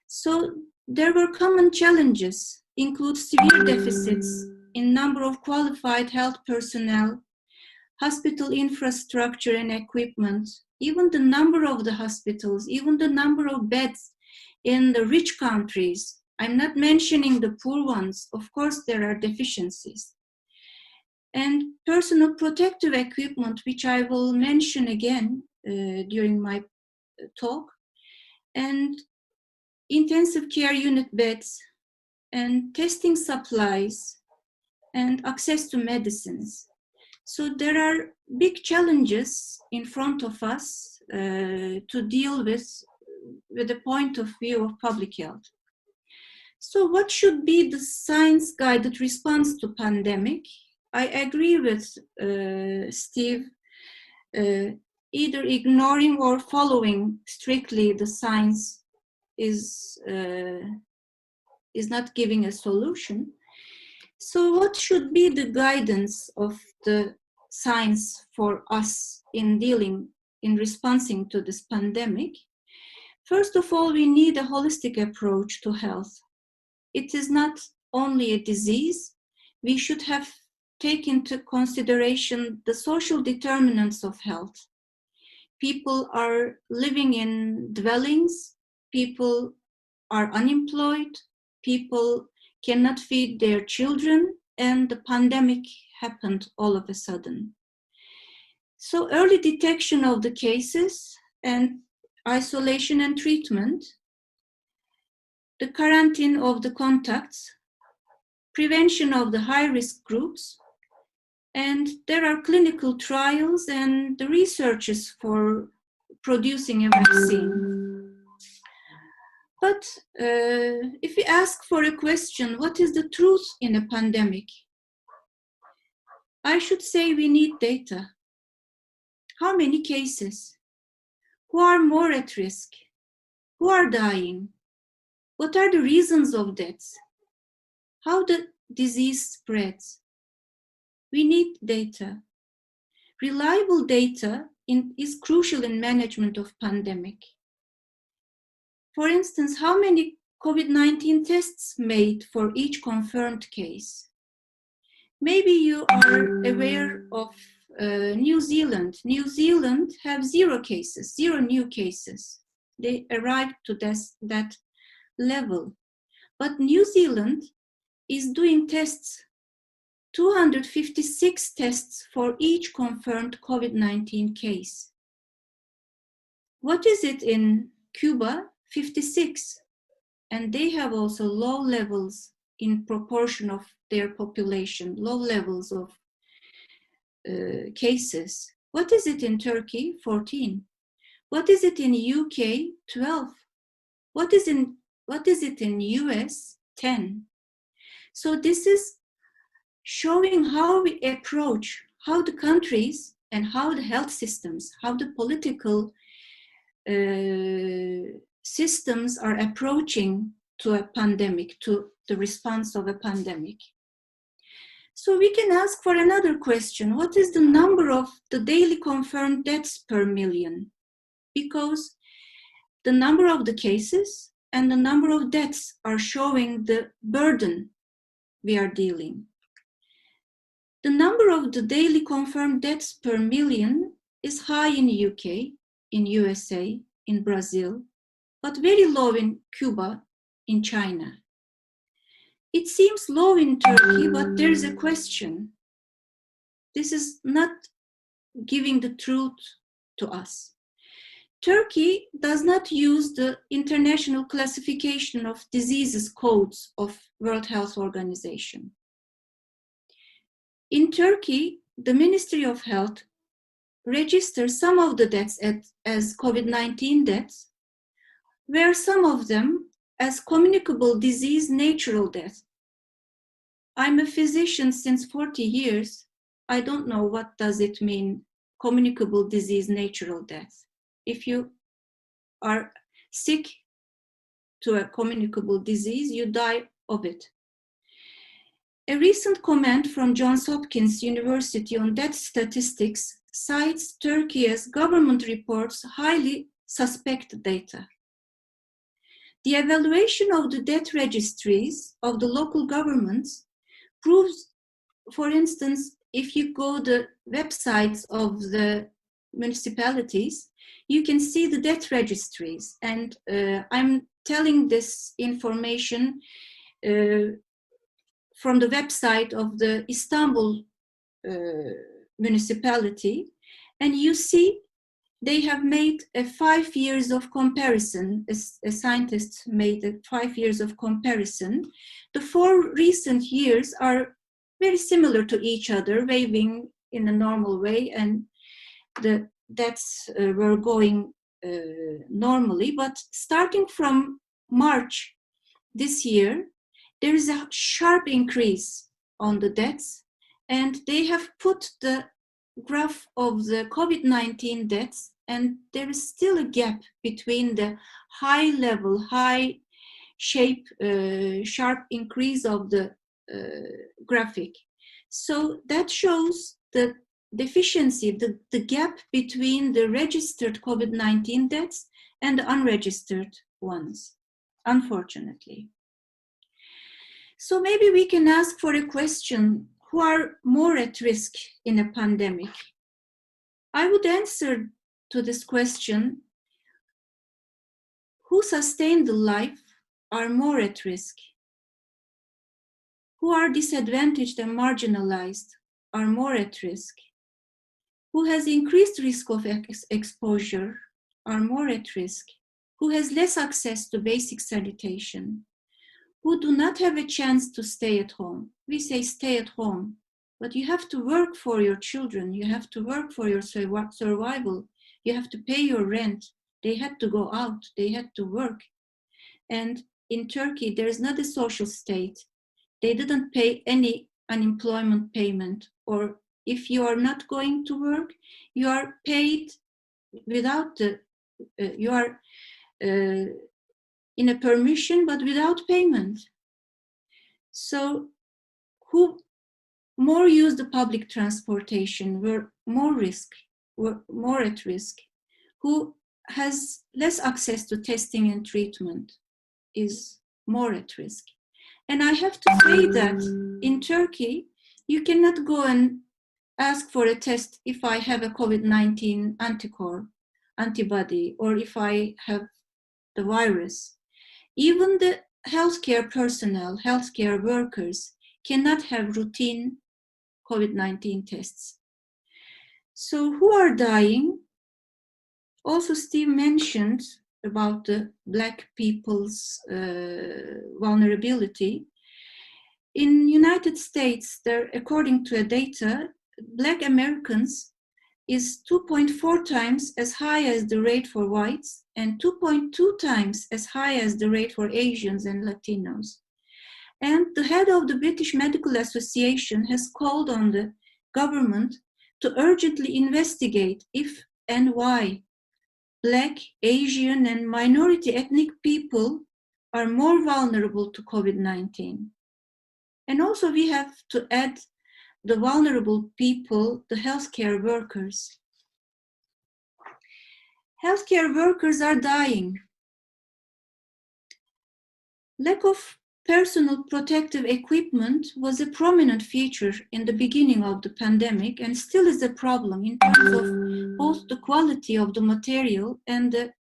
So there were common challenges, include severe deficits in number of qualified health personnel, hospital infrastructure and equipment, even the number of the hospitals, even the number of beds in the rich countries. I'm not mentioning the poor ones. Of course, there are deficiencies. And personal protective equipment, which I will mention again during my talk, and intensive care unit beds, and testing supplies, and access to medicines. So there are big challenges in front of us to deal with the point of view of public health. So what should be the science-guided response to pandemic? I agree with Steve, either ignoring or following strictly the science is not giving a solution. So what should be the guidance of the science for us in responding to this pandemic? First of all, we need a holistic approach to health. It is not only a disease. We should have taken into consideration the social determinants of health. People are living in dwellings, people are unemployed, people cannot feed their children, and the pandemic happened all of a sudden. So early detection of the cases and isolation and treatment, the quarantine of the contacts, prevention of the high-risk groups, and there are clinical trials and the researches for producing a vaccine. But if we ask for a question, what is the truth in a pandemic? I should say we need data. How many cases? Who are more at risk? Who are dying? What are the reasons of deaths? How the disease spreads? We need data. Reliable data is crucial in management of pandemic. For instance, how many COVID-19 tests made for each confirmed case? Maybe you are aware of New Zealand. New Zealand have 0 cases, 0 new cases. They arrived to that level. But New Zealand is doing tests, 256 tests for each confirmed COVID-19 case. What is it in Cuba? 56. And they have also low levels in proportion of their population, low levels of cases. What is it in Turkey? 14. What is it in UK? 12. What is it in US? 10. So this is showing how we approach, how the countries and how the health systems, how the political systems are approaching to a pandemic, to the response of a pandemic. So we can ask for another question. What is the number of the daily confirmed deaths per million? Because the number of the cases and the number of deaths are showing the burden we are dealing. The number of the daily confirmed deaths per million is high in the UK, in USA, in Brazil, but very low in Cuba, in China. It seems low in Turkey, but there is a question. This is not giving the truth to us. Turkey does not use the international classification of diseases codes of World Health Organization. In Turkey, the Ministry of Health registers some of the deaths as COVID-19 deaths, where some of them as communicable disease natural death. I'm a physician since 40 years. I don't know what does it mean, communicable disease natural death. If you are sick to a communicable disease, you die of it. A recent comment from Johns Hopkins University on death statistics cites Turkey as government reports highly suspect data. The evaluation of the death registries of the local governments proves, for instance, if you go to the websites of the municipalities, you can see the death registries. And I'm telling this information from the website of the Istanbul municipality. And you see they have made a 5 years of comparison. A scientist made a 5 years of comparison. The 4 recent years are very similar to each other, waving in a normal way, and the deaths were going normally. But starting from March this year, there is a sharp increase on the deaths, and they have put the graph of the COVID-19 deaths, and there is still a gap between the high level, high shape, sharp increase of the graphic. So that shows the deficiency, the gap between the registered COVID-19 deaths and the unregistered ones, unfortunately. So maybe we can ask for a question: who are more at risk in a pandemic? I would answer to this question: who sustain the life are more at risk. Who are disadvantaged and marginalized are more at risk. Who has increased risk of exposure are more at risk. Who has less access to basic sanitation. Who do not have a chance to stay at home. We say stay at home, but you have to work for your children. You have to work for your survival. You have to pay your rent. They had to go out. They had to work. And in Turkey, there is not a social state. They didn't pay any unemployment payment, or if you are not going to work, you are paid without the, you are in a permission, but without payment. So who more use the public transportation were more at risk. Who has less access to testing and treatment is more at risk. And I have to say that in Turkey, you cannot go and ask for a test if I have a COVID-19 antibody, or if I have the virus. Even the healthcare personnel, healthcare workers cannot have routine COVID-19 tests. So who are dying? Also, Steve mentioned about the Black people's vulnerability. In United States, there, according to a data, Black Americans is 2.4 times as high as the rate for whites, and 2.2 times as high as the rate for Asians and Latinos. And the head of the British Medical Association has called on the government to urgently investigate if and why Black, Asian, and minority ethnic people are more vulnerable to COVID-19. And also we have to add the vulnerable people, the healthcare workers. Healthcare workers are dying. Lack of personal protective equipment was a prominent feature in the beginning of the pandemic and still is a problem in terms of both the quality of the material and the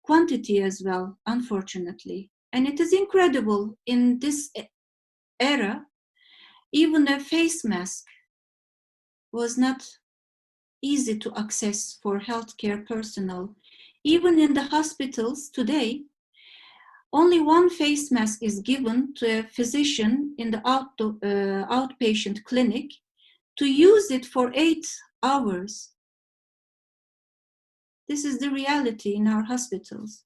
quantity as well, unfortunately. And it is incredible in this era, even a face mask was not easy to access for healthcare personnel. Even in the hospitals today, only one face mask is given to a physician in the outpatient clinic to use it for 8 hours. This is the reality in our hospitals.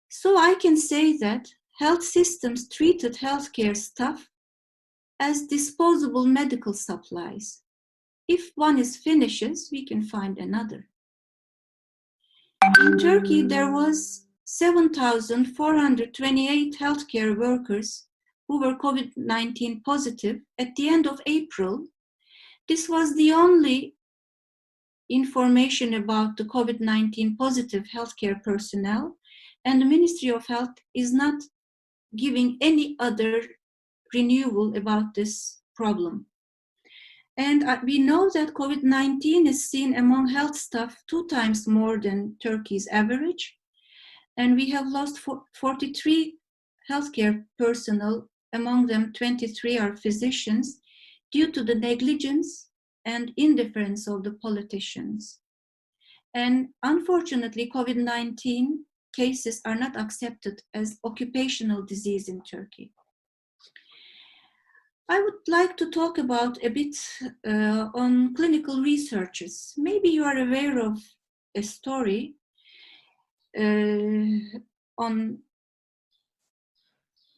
So I can say that health systems treated healthcare staff as disposable medical supplies. If one is finishes, we can find another. In Turkey, there was 7,428 healthcare workers who were COVID-19 positive at the end of April. This was the only information about the COVID-19 positive healthcare personnel, and the Ministry of Health is not giving any other renewal about this problem. And we know that COVID-19 is seen among health staff 2 times more than Turkey's average. And we have lost 43 healthcare personnel, among them 23 are physicians, due to the negligence and indifference of the politicians. And unfortunately, COVID-19 cases are not accepted as occupational disease in Turkey. I would like to talk about a bit on clinical researches. Maybe you are aware of a story on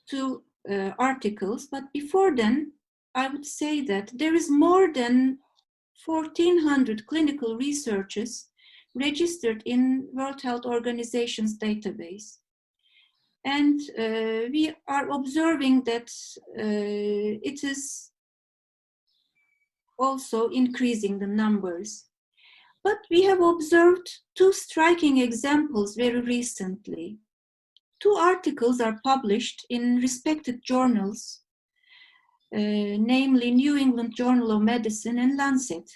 2 articles, but before then, I would say that there is more than 1,400 clinical researches registered in World Health Organization's database. And we are observing that it is also increasing the numbers. But we have observed 2 striking examples very recently. 2 articles are published in respected journals, namely New England Journal of Medicine and Lancet.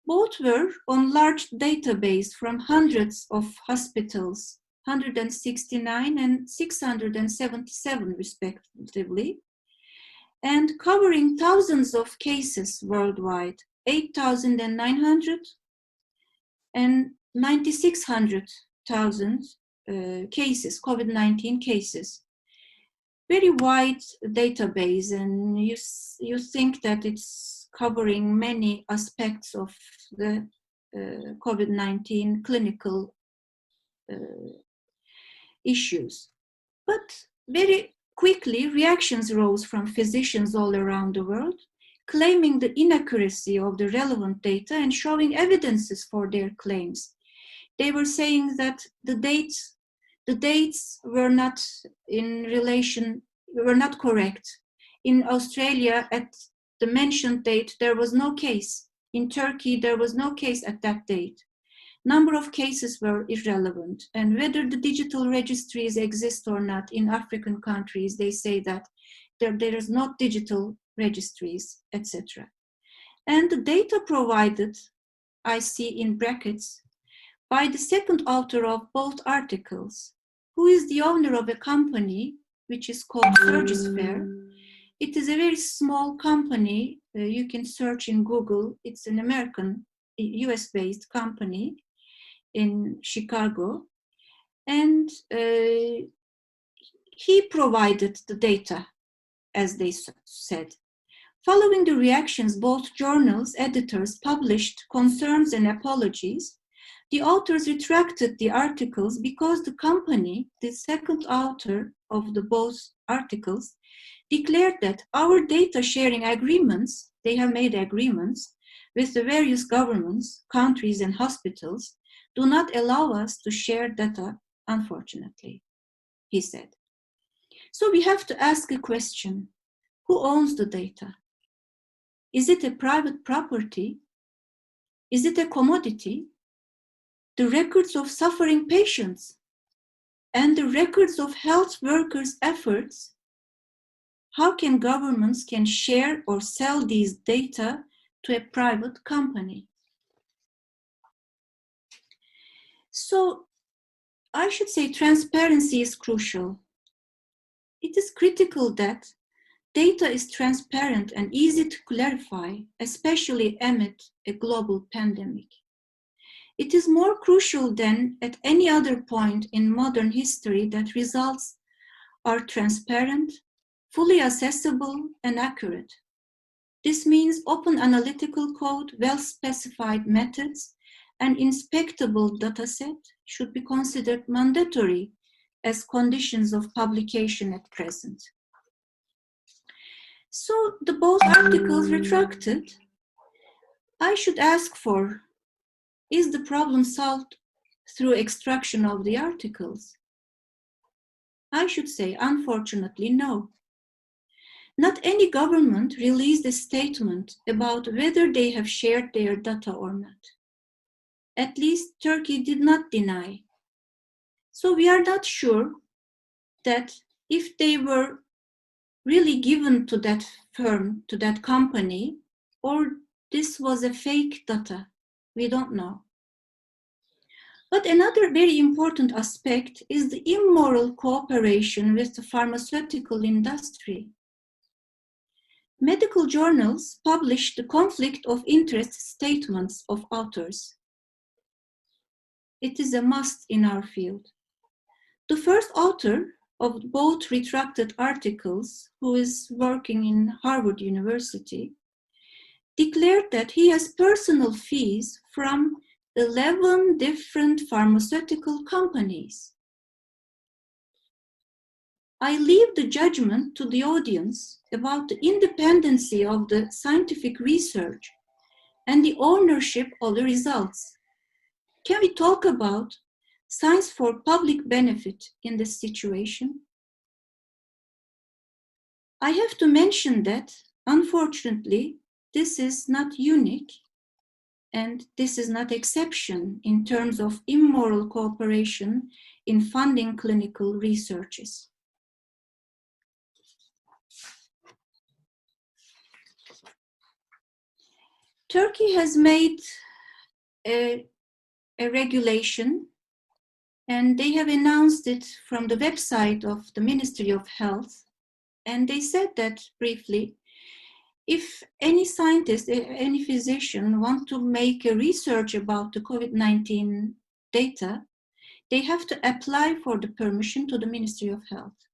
Both were on large database from hundreds of hospitals, 169 and 677 respectively, and covering thousands of cases worldwide, 8,900 and 9,600,000 cases, COVID-19 cases. Very wide database, and you think that it's covering many aspects of the COVID-19 clinical issues. But very quickly, reactions rose from physicians all around the world, claiming the inaccuracy of the relevant data and showing evidences for their claims. They were saying that the dates were not were not correct. In Australia, at the mentioned date, there was no case. In Turkey, there was no case at that date. Number of cases were irrelevant, and whether the digital registries exist or not in African countries, they say that there is not digital registries, etc. And the data provided, I see in brackets, by the second author of both articles, who is the owner of a company which is called Cdpr. It is a very small company. You can search in Google. It's an American, US-based company in Chicago. And he provided the data, as they said. Following the reactions, both journals, editors published concerns and apologies. The authors retracted the articles because the company, the second author of the both articles, declared that our data sharing agreements, they have made agreements, with the various governments, countries, and hospitals do not allow us to share data, unfortunately, he said. So we have to ask a question: who owns the data? Is it a private property? Is it a commodity? The records of suffering patients and the records of health workers' efforts, how can governments share or sell these data to a private company? So I should say transparency is crucial. It is critical that data is transparent and easy to clarify, especially amid a global pandemic. It is more crucial than at any other point in modern history that results are transparent, fully accessible, and accurate. This means open analytical code, well-specified methods, and inspectable dataset should be considered mandatory as conditions of publication at present. So both articles retracted. I should ask for, is the problem solved through extraction of the articles? I should say, unfortunately, no. Not any government released a statement about whether they have shared their data or not. At least Turkey did not deny. So we are not sure that if they were really given to that firm, to that company, or this was a fake data. We don't know. But another very important aspect is the immoral cooperation with the pharmaceutical industry. Medical journals publish the conflict of interest statements of authors. It is a must in our field. The first author of both retracted articles, who is working in Harvard University, declared that he has personal fees from 11 different pharmaceutical companies. I leave the judgment to the audience about the independency of the scientific research and the ownership of the results. Can we talk about science for public benefit in this situation? I have to mention that, unfortunately, this is not unique and this is not exception in terms of immoral cooperation in funding clinical researches. Turkey has made a regulation, and they have announced it from the website of the Ministry of Health. And they said that briefly, if any scientist, any physician want to make a research about the COVID-19 data, they have to apply for the permission to the Ministry of Health.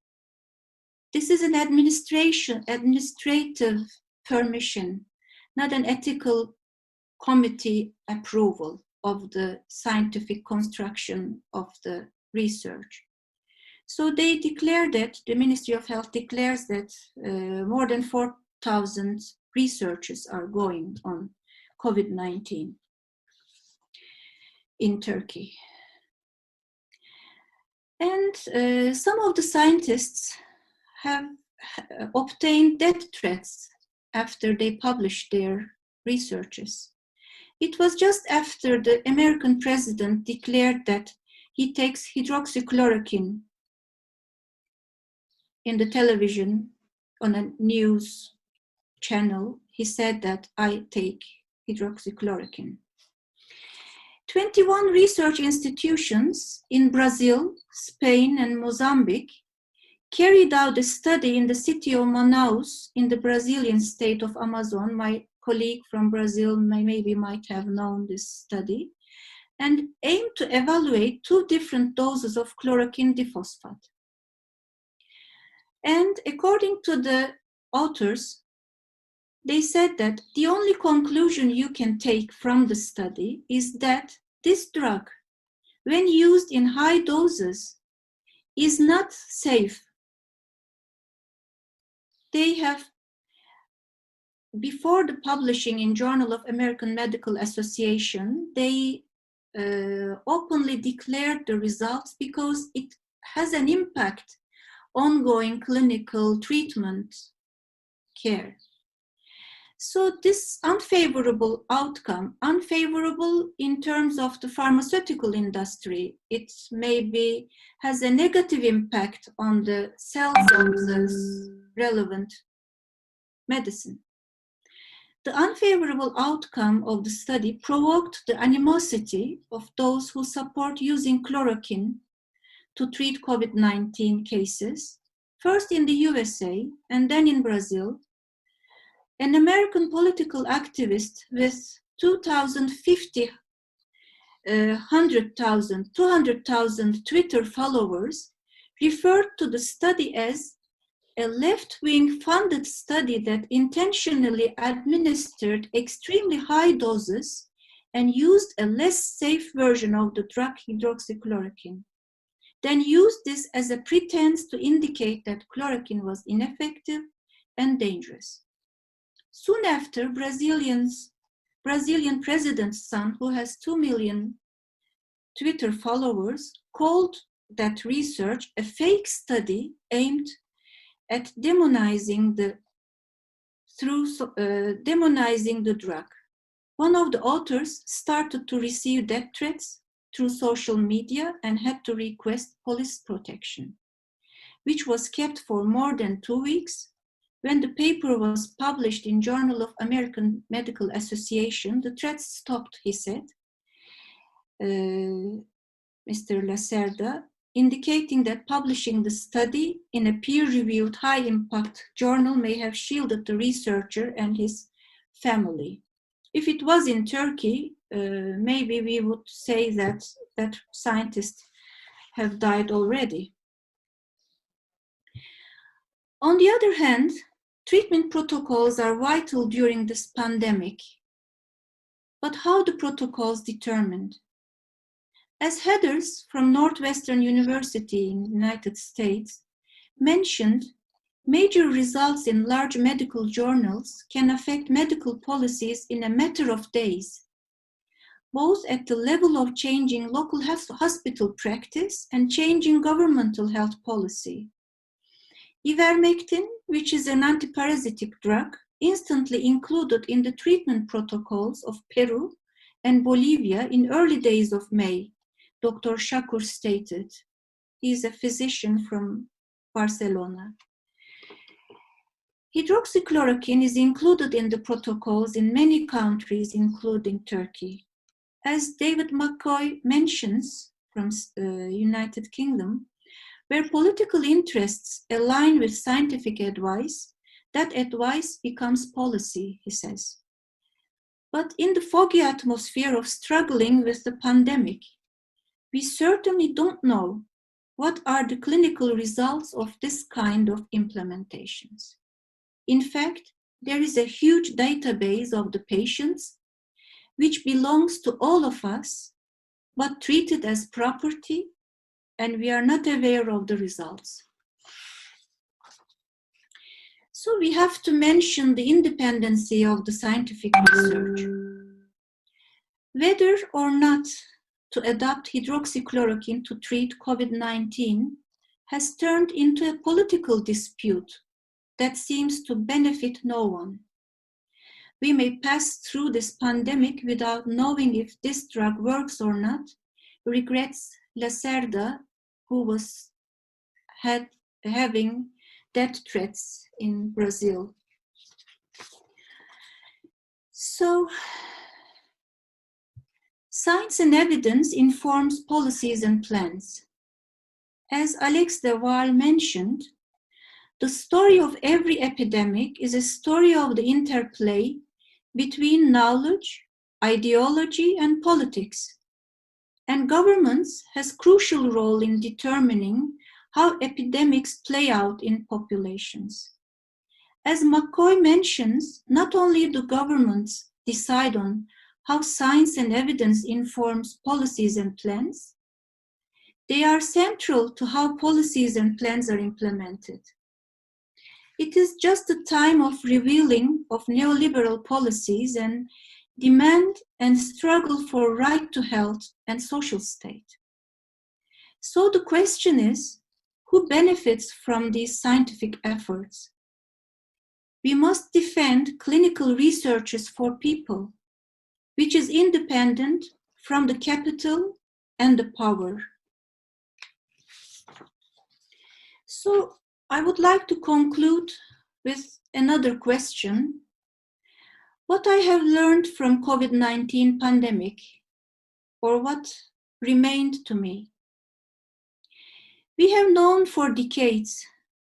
This is an administrative permission, not an ethical committee approval of the scientific construction of the research. So they declare that, the Ministry of Health declares that more than 4,000 researches are going on COVID-19 in Turkey. And some of the scientists have obtained death threats after they published their researches. It was just after the American president declared that he takes hydroxychloroquine in the television on a news channel. He said that I take hydroxychloroquine. 21 research institutions in Brazil, Spain, and Mozambique carried out a study in the city of Manaus in the Brazilian state of Amazon. My colleague from Brazil maybe might have known this study, and aimed to evaluate 2 different doses of chloroquine diphosphate. And according to the authors, they said that the only conclusion you can take from the study is that this drug, when used in high doses, is not safe. They have before the publishing in Journal of American Medical Association, they openly declared the results because it has an impact on ongoing clinical treatment care. So this unfavorable outcome, unfavorable in terms of the pharmaceutical industry, it maybe has a negative impact on the cells of the relevant medicine. The unfavorable outcome of the study provoked the animosity of those who support using chloroquine to treat COVID-19 cases, first in the USA and then in Brazil. An American political activist with 200,000 Twitter followers referred to the study as a left-wing funded study that intentionally administered extremely high doses and used a less safe version of the drug hydroxychloroquine, then used this as a pretense to indicate that chloroquine was ineffective and dangerous. Soon after, Brazilian president's son, who has 2 million Twitter followers, called that research a fake study aimed at demonizing the drug. One of the authors started to receive death threats through social media and had to request police protection, which was kept for more than 2 weeks. When the paper was published in Journal of American Medical Association, the threats stopped, he said, Mr. Lacerda, indicating that publishing the study in a peer-reviewed high-impact journal may have shielded the researcher and his family. If it was in Turkey, maybe we would say that scientists have died already. On the other hand, treatment protocols are vital during this pandemic. But how the protocols determined? As Heathers from Northwestern University in the United States mentioned, major results in large medical journals can affect medical policies in a matter of days, both at the level of changing local hospital practice and changing governmental health policy. Ivermectin, which is an antiparasitic drug, instantly included in the treatment protocols of Peru and Bolivia in early days of May, Dr. Shakur stated. He is a physician from Barcelona. Hydroxychloroquine is included in the protocols in many countries, including Turkey. As David McCoy mentions from United Kingdom, where political interests align with scientific advice, that advice becomes policy, he says. But in the foggy atmosphere of struggling with the pandemic, we certainly don't know what are the clinical results of this kind of implementations. In fact, there is a huge database of the patients which belongs to all of us, but treated as property, and we are not aware of the results. So we have to mention the independency of the scientific research. Whether or not to adopt hydroxychloroquine to treat COVID-19 has turned into a political dispute that seems to benefit no one. We may pass through this pandemic without knowing if this drug works or not, regrets Lacerda, who was having death threats in Brazil. So, science and evidence informs policies and plans. As Alex de Waal mentioned, the story of every epidemic is a story of the interplay between knowledge, ideology, and politics. And governments has a crucial role in determining how epidemics play out in populations. As McCoy mentions, not only do governments decide on how science and evidence informs policies and plans, they are central to how policies and plans are implemented. It is just a time of revealing of neoliberal policies and demand and struggle for right to health and social state. So the question is, who benefits from these scientific efforts? We must defend clinical researches for people, which is independent from the capital and the power. So I would like to conclude with another question. What I have learned from COVID-19 pandemic, or what remained to me. We have known for decades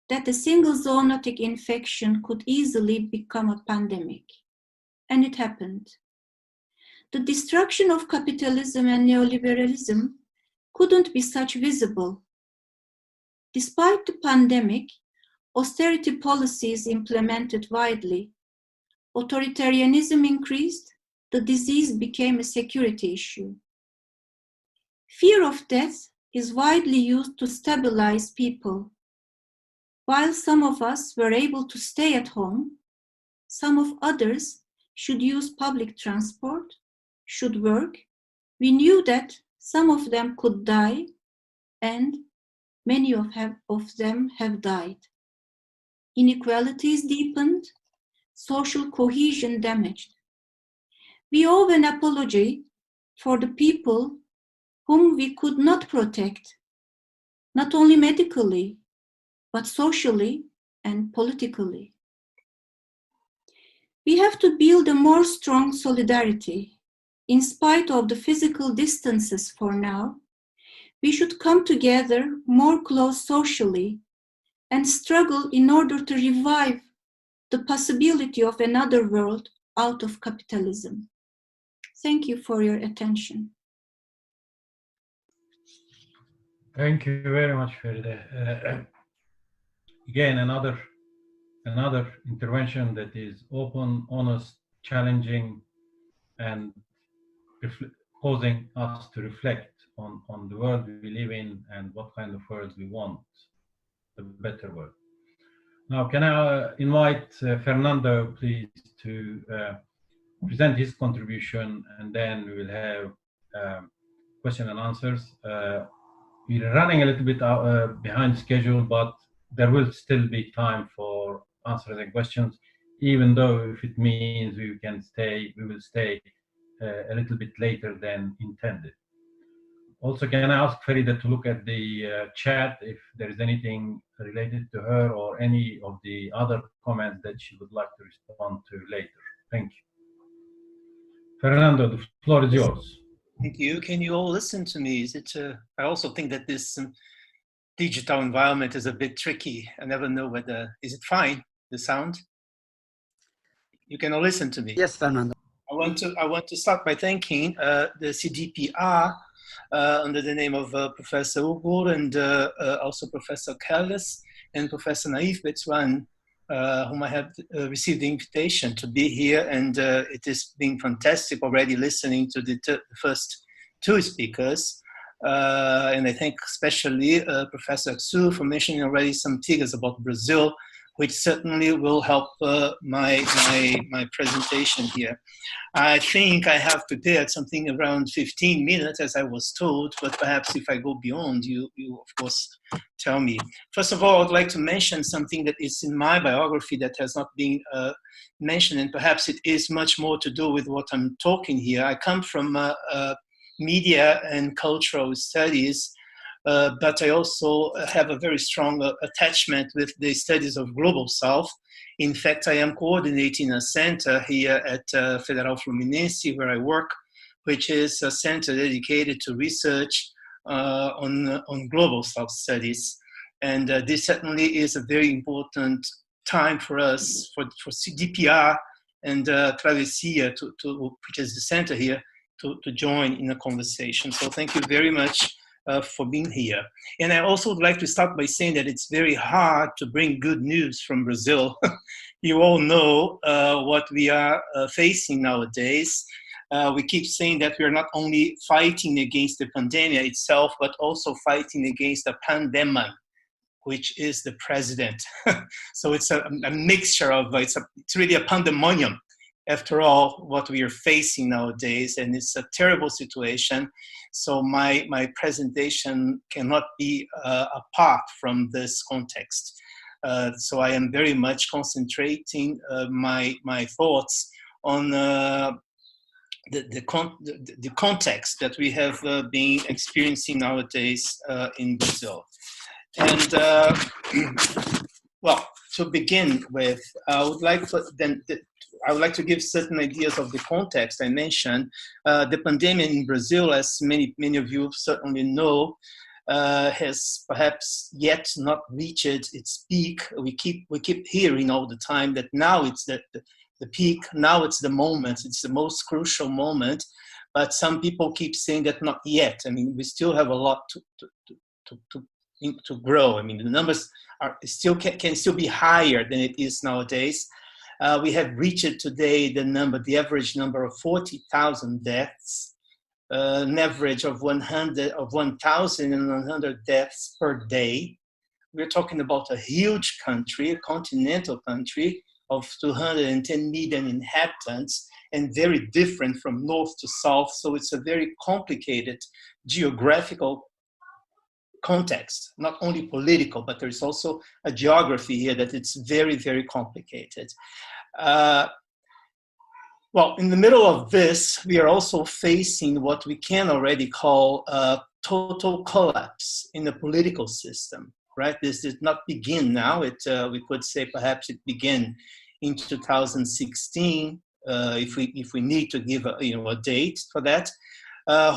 that a single zoonotic infection could easily become a pandemic, and it happened. The destruction of capitalism and neoliberalism couldn't be such visible. Despite the pandemic, austerity policies implemented widely, authoritarianism increased, the disease became a security issue. Fear of death is widely used to stabilize people. While some of us were able to stay at home, some of others should use public transport, should work, we knew that some of them could die, and many of them have died. Inequalities deepened, social cohesion damaged. We owe an apology for the people whom we could not protect, not only medically, but socially and politically. We have to build a more strong solidarity. In spite of the physical distances for now, we should come together more close socially and struggle in order to revive the possibility of another world out of capitalism. Thank you for your attention. Thank you very much, Feride. Again, another intervention that is open, honest, challenging, and causing us to reflect on the world we live in and what kind of world we want, a better world. Now, can I invite Fernando, please, to present his contribution, and then we will have question and answers. We're running a little bit behind schedule, but there will still be time for answers and questions, even though if it means we will stay a little bit later than intended. Also, can I ask Feride to look at the chat if there is anything related to her or any of the other comments that she would like to respond to later. Thank you. Fernando, the floor is yours. Thank you. Can you all listen to me? Is it? I also think that this digital environment is a bit tricky. I never know whether, is it fine, the sound? You can all listen to me. Yes, Fernando. I want to start by thanking the Cdpr under the name of Professor Ugur and also Professor Kellis and Professor Naif Betswan, whom I have received the invitation to be here, and it has been fantastic already listening to the first two speakers. And I thank especially Professor Aksu for mentioning already some figures about Brazil, which certainly will help my presentation here. I think I have prepared something around 15 minutes, as I was told, but perhaps if I go beyond, you of course tell me. First of all, I'd like to mention something that is in my biography that has not been mentioned, and perhaps it is much more to do with what I'm talking here. I come from media and cultural studies, but I also have a very strong attachment with the studies of Global South. In fact, I am coordinating a center here at Federal Fluminense where I work, which is a center dedicated to research on Global South studies. And this certainly is a very important time for us, for Cdpr and Travessia, which is the center here, to join in a conversation. So thank you very much for being here. And I also would like to start by saying that it's very hard to bring good news from Brazil. You all know what we are facing nowadays. We keep saying that we are not only fighting against the pandemic itself, but also fighting against the pandemic, which is the president. So it's a mixture of, it's really a pandemonium, after all, what we are facing nowadays, and it's a terrible situation. So my presentation cannot be apart from this context. So I am very much concentrating my thoughts on the context that we have been experiencing nowadays in Brazil. And well, to begin with, I would like to give certain ideas of the context I mentioned. The pandemic in Brazil, as many of you certainly know, has perhaps yet not reached its peak. We keep hearing all the time that now it's the peak, now it's the moment, it's the most crucial moment. But some people keep saying that not yet. I mean, we still have a lot to grow. I mean, the numbers are still can still be higher than it is nowadays. We have reached today the average number of 40,000 deaths, an average of 1,100 deaths per day. We're talking about a huge country, a continental country of 210 million inhabitants, and very different from north to south. So it's a very complicated geographical context, not only political, but there's also a geography here that it's very, very complicated. Well, in the middle of this, we are also facing what we can already call a total collapse in the political system, right? This did not begin now. We could say perhaps it began in 2016, if we need to give a date for that.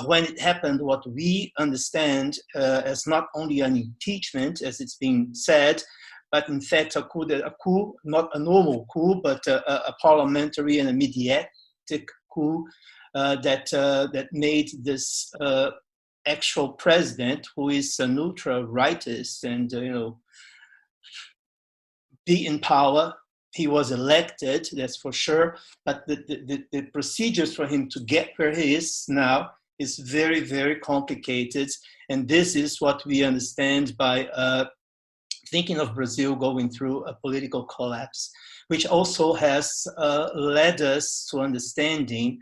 When it happened, what we understand as not only an impeachment, as it's being said, but in fact a coup, not a normal coup, but a parliamentary and a mediatic coup that made this actual president, who is a neutral rightist and be in power. He was elected, that's for sure, but the procedures for him to get where he is now is very, very complicated. And this is what we understand by thinking of Brazil going through a political collapse, which also has led us to understanding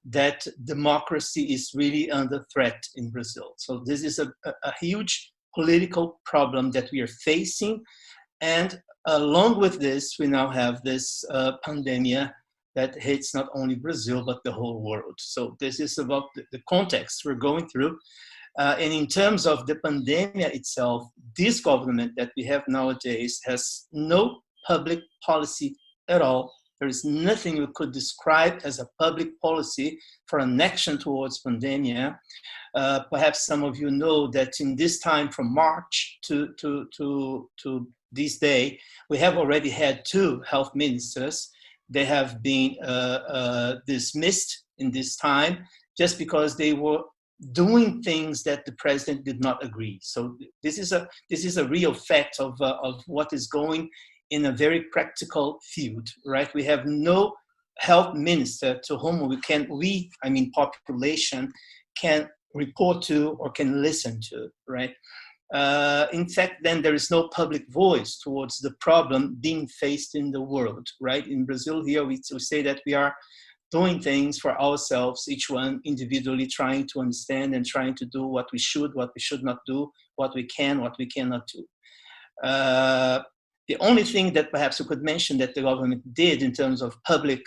that democracy is really under threat in Brazil. So this is a huge political problem that we are facing. And along with this, we now have this pandemic that hits not only Brazil, but the whole world. So this is about the context we're going through. And in terms of the pandemic itself, this government that we have nowadays has no public policy at all. There is nothing we could describe as a public policy for an action towards pandemic. Perhaps some of you know that in this time from March to this day, we have already had 2 health ministers. They have been dismissed in this time just because they were doing things that the president did not agree. So this is a real fact of what is going in a very practical field, right? We have no health minister to whom population can report to or can listen to, right? In fact, then there is no public voice towards the problem being faced in the world, right? In Brazil here, we say that we are doing things for ourselves, each one individually trying to understand and trying to do what we should not do, what we can, what we cannot do. The only thing that perhaps we could mention that the government did in terms of public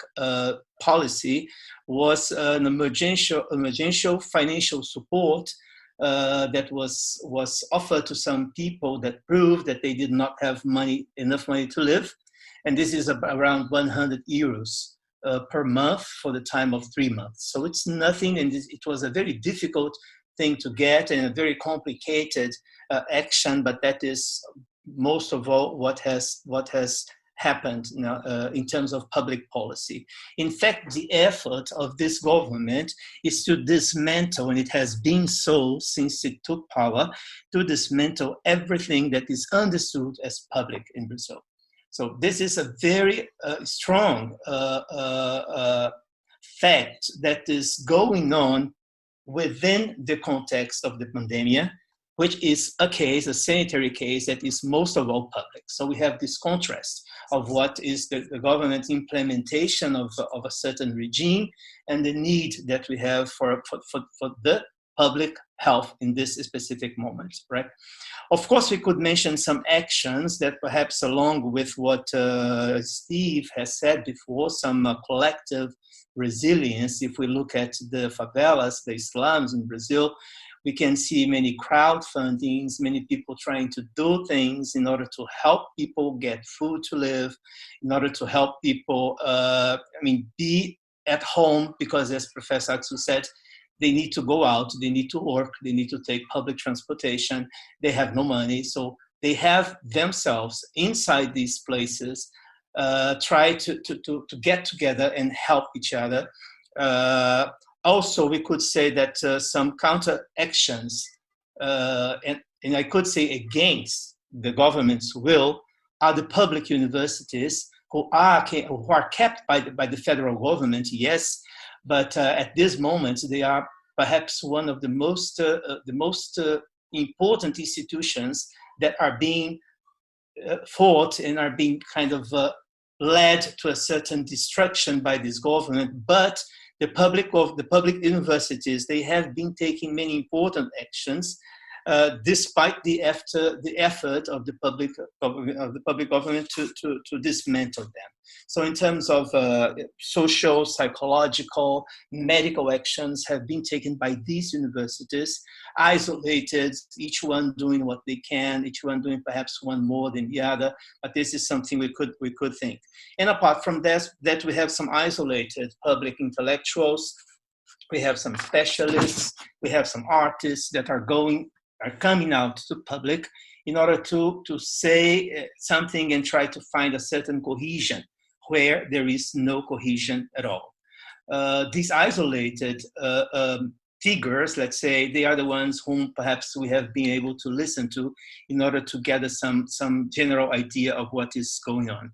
policy was an emergential financial support that was offered to some people that proved that they did not have enough money to live. And this is around 100 euros per month for the time of 3 months. So it's nothing, and it was a very difficult thing to get and a very complicated action, but that is most of all what has happened now, in terms of public policy. In fact, the effort of this government is to dismantle, and it has been so since it took power, to dismantle everything that is understood as public in Brazil. So this is a very strong fact that is going on within the context of the pandemic. which is a case, a sanitary case that is most of all public. So we have this contrast of what is the government implementation of a certain regime and the need that we have for the public health in this specific moment, right? Of course, we could mention some actions that perhaps along with what Steve has said before, some collective resilience. If we look at the favelas, the slums in Brazil, we can see many crowdfundings, many people trying to do things in order to help people get food to live, in order to help people, be at home, because as Professor Aksu said, they need to go out, they need to work, they need to take public transportation, they have no money. So they have themselves inside these places, try to get together and help each other. Also, we could say that some counter actions, and I could say against the government's will, are the public universities who are kept by the federal government, yes, but at this moment they are perhaps one of the most important institutions that are being fought and are being kind of led to a certain destruction by this government. But the public universities, they have been taking many important actions, despite the effort of the public government to dismantle them. So in terms of social, psychological, medical actions have been taken by these universities, isolated, each one doing what they can, each one doing perhaps one more than the other, but this is something we could think. And apart from that we have some isolated public intellectuals, we have some specialists, we have some artists that are coming out to public in order to say something and try to find a certain cohesion where there is no cohesion at all. These isolated figures, let's say, they are the ones whom perhaps we have been able to listen to in order to gather some general idea of what is going on.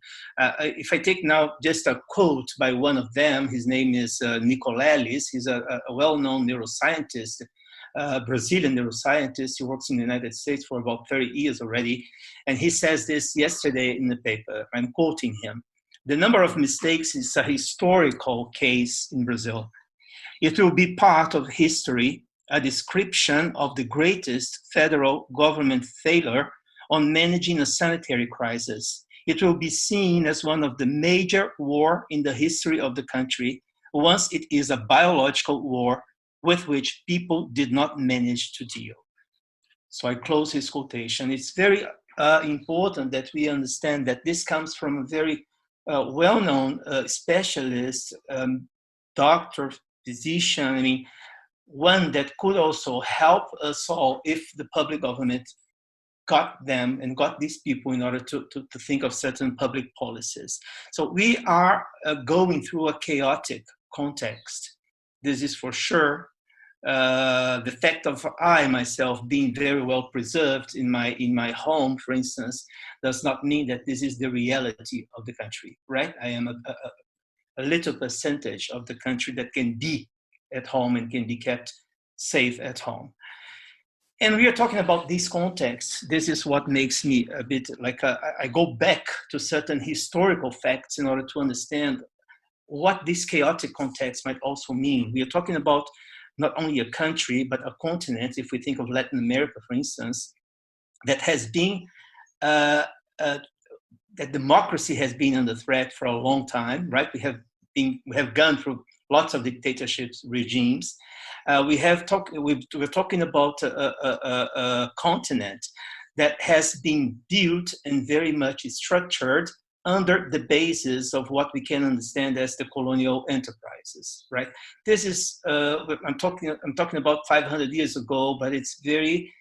If I take now just a quote by one of them, his name is Nicolelis. He's a well-known neuroscientist, Brazilian neuroscientist. He works in the United States for about 30 years already. And he says this yesterday in the paper. I'm quoting him. The number of mistakes is a historical case in Brazil. It will be part of history, a description of the greatest federal government failure on managing a sanitary crisis. It will be seen as one of the major wars in the history of the country, once it is a biological war with which people did not manage to deal. So I close his quotation. It's very important that we understand that this comes from a very well-known specialist, doctor, physician, one that could also help us all if the public government got them and got these people in order to think of certain public policies. So we are going through a chaotic context. This is for sure. The fact of I myself being very well preserved in my home, for instance, does not mean that this is the reality of the country, right? I am a little percentage of the country that can be at home and can be kept safe at home. And we are talking about this context. This is what makes me a bit like I go back to certain historical facts in order to understand what this chaotic context might also mean. We are talking about not only a country, but a continent, if we think of Latin America, for instance, that has been, that democracy has been under threat for a long time, right? We have gone through lots of dictatorships, regimes. We're talking about a continent that has been built and very much structured under the basis of what we can understand as the colonial enterprises, right? This is, I'm talking about 500 years ago, but it's very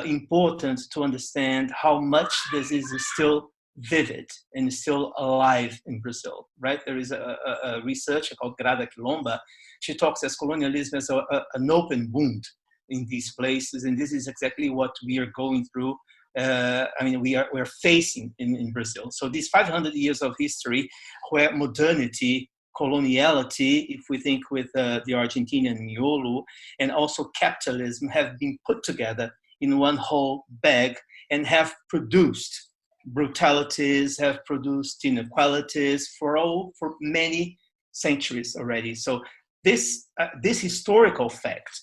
important to understand how much this is still vivid and still alive in Brazil, right? There is a researcher called Grada Quilomba. She talks as colonialism as an open wound in these places, and this is exactly what we are going through. We're facing in Brazil. So these 500 years of history where modernity, coloniality, if we think with the Argentinian miolo, and also capitalism have been put together in one whole bag and have produced brutalities, have produced inequalities for many centuries already. So this historical fact,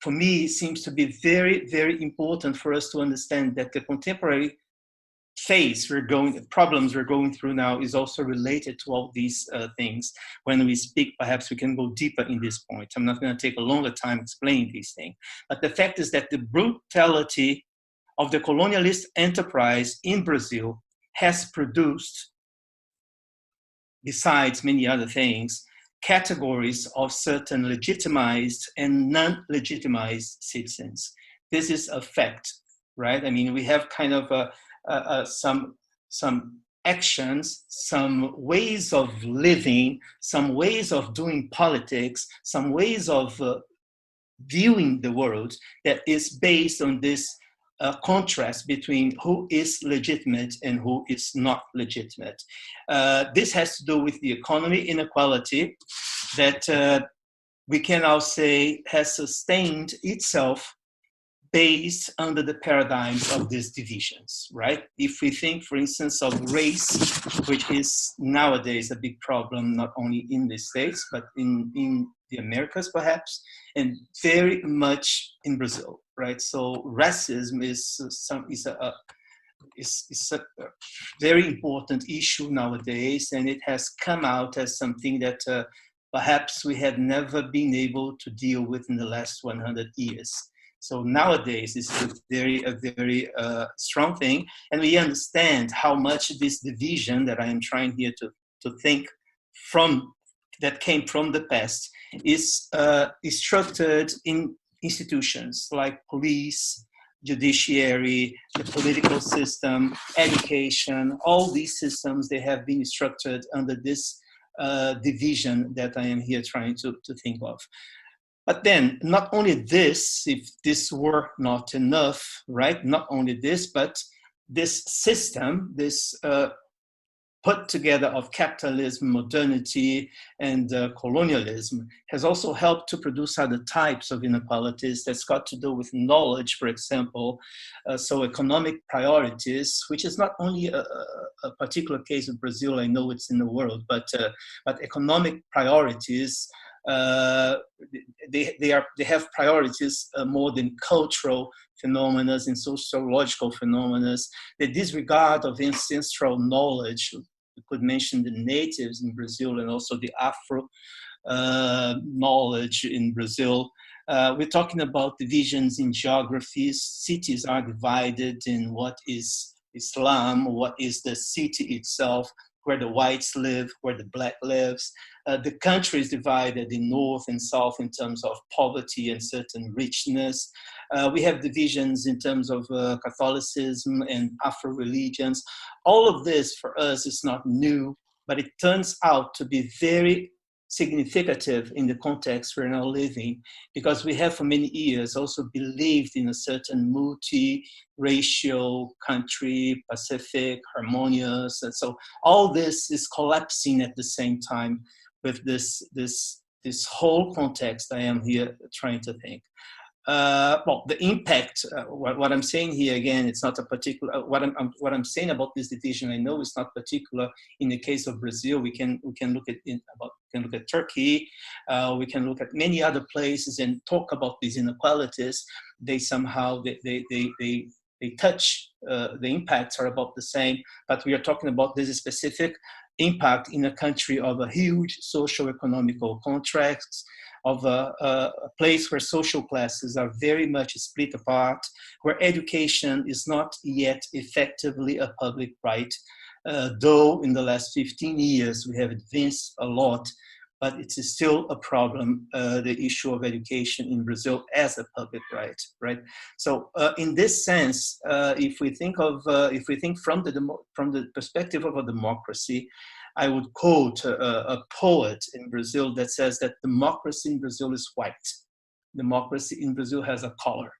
for me, seems to be very, very important for us to understand that the contemporary problems we're going through now is also related to all these things. When we speak, perhaps we can go deeper in this point. I'm not going to take a longer time explaining these things. But the fact is that the brutality of the colonialist enterprise in Brazil has produced, besides many other things, categories of certain legitimized and non-legitimized citizens. This is a fact, right? I mean, we have kind of some actions, some ways of living, some ways of doing politics, some ways of viewing the world that is based on this contrast between who is legitimate and who is not legitimate. This has to do with the economy inequality that we can now say has sustained itself based under the paradigms of these divisions, right? If we think, for instance, of race, which is nowadays a big problem, not only in the States, but in the Americas, perhaps, and very much in Brazil, right? So racism is a very important issue nowadays, and it has come out as something that perhaps we have never been able to deal with in the last 100 years. So nowadays, it's a very strong thing, and we understand how much this division that I am trying here to think from, that came from the past, is structured in institutions like police, judiciary, the political system, education. All these systems, they have been structured under this division that I am here trying to think of. But then, not only this, if this were not enough, right? Not only this, but this system, this put together of capitalism, modernity, and colonialism has also helped to produce other types of inequalities that's got to do with knowledge, for example. So economic priorities, which is not only a particular case of Brazil, I know it's in the world, but economic priorities, they have priorities more than cultural phenomena and sociological phenomena. The disregard of ancestral knowledge. We could mention the natives in Brazil and also the Afro knowledge in Brazil. We're talking about divisions in geographies. Cities are divided in what is Islam, what is the city itself, where the whites live, where the black lives. The country is divided in north and south in terms of poverty and certain richness. We have divisions in terms of Catholicism and Afro-religions. All of this for us is not new, but it turns out to be very significative in the context we're now living, because we have for many years also believed in a certain multi-racial country, Pacific, harmonious, and so all this is collapsing at the same time with this whole context I am here trying to think. Well, the impact, what I'm saying here again, it's not a particular, what I'm saying about this division, I know it's not particular in the case of Brazil. We can look at Turkey, we can look at many other places and talk about these inequalities. They somehow, they touch, the impacts are about the same, but we are talking about this specific impact in a country of a huge socio-economical contracts, of a place where social classes are very much split apart, where education is not yet effectively a public right, though in the last 15 years we have advanced a lot, but it is still a problem, the issue of education in Brazil as a public right? So in this sense, if we think from the perspective of a democracy, I would quote a poet in Brazil that says that democracy in Brazil is white. Democracy in Brazil has a color.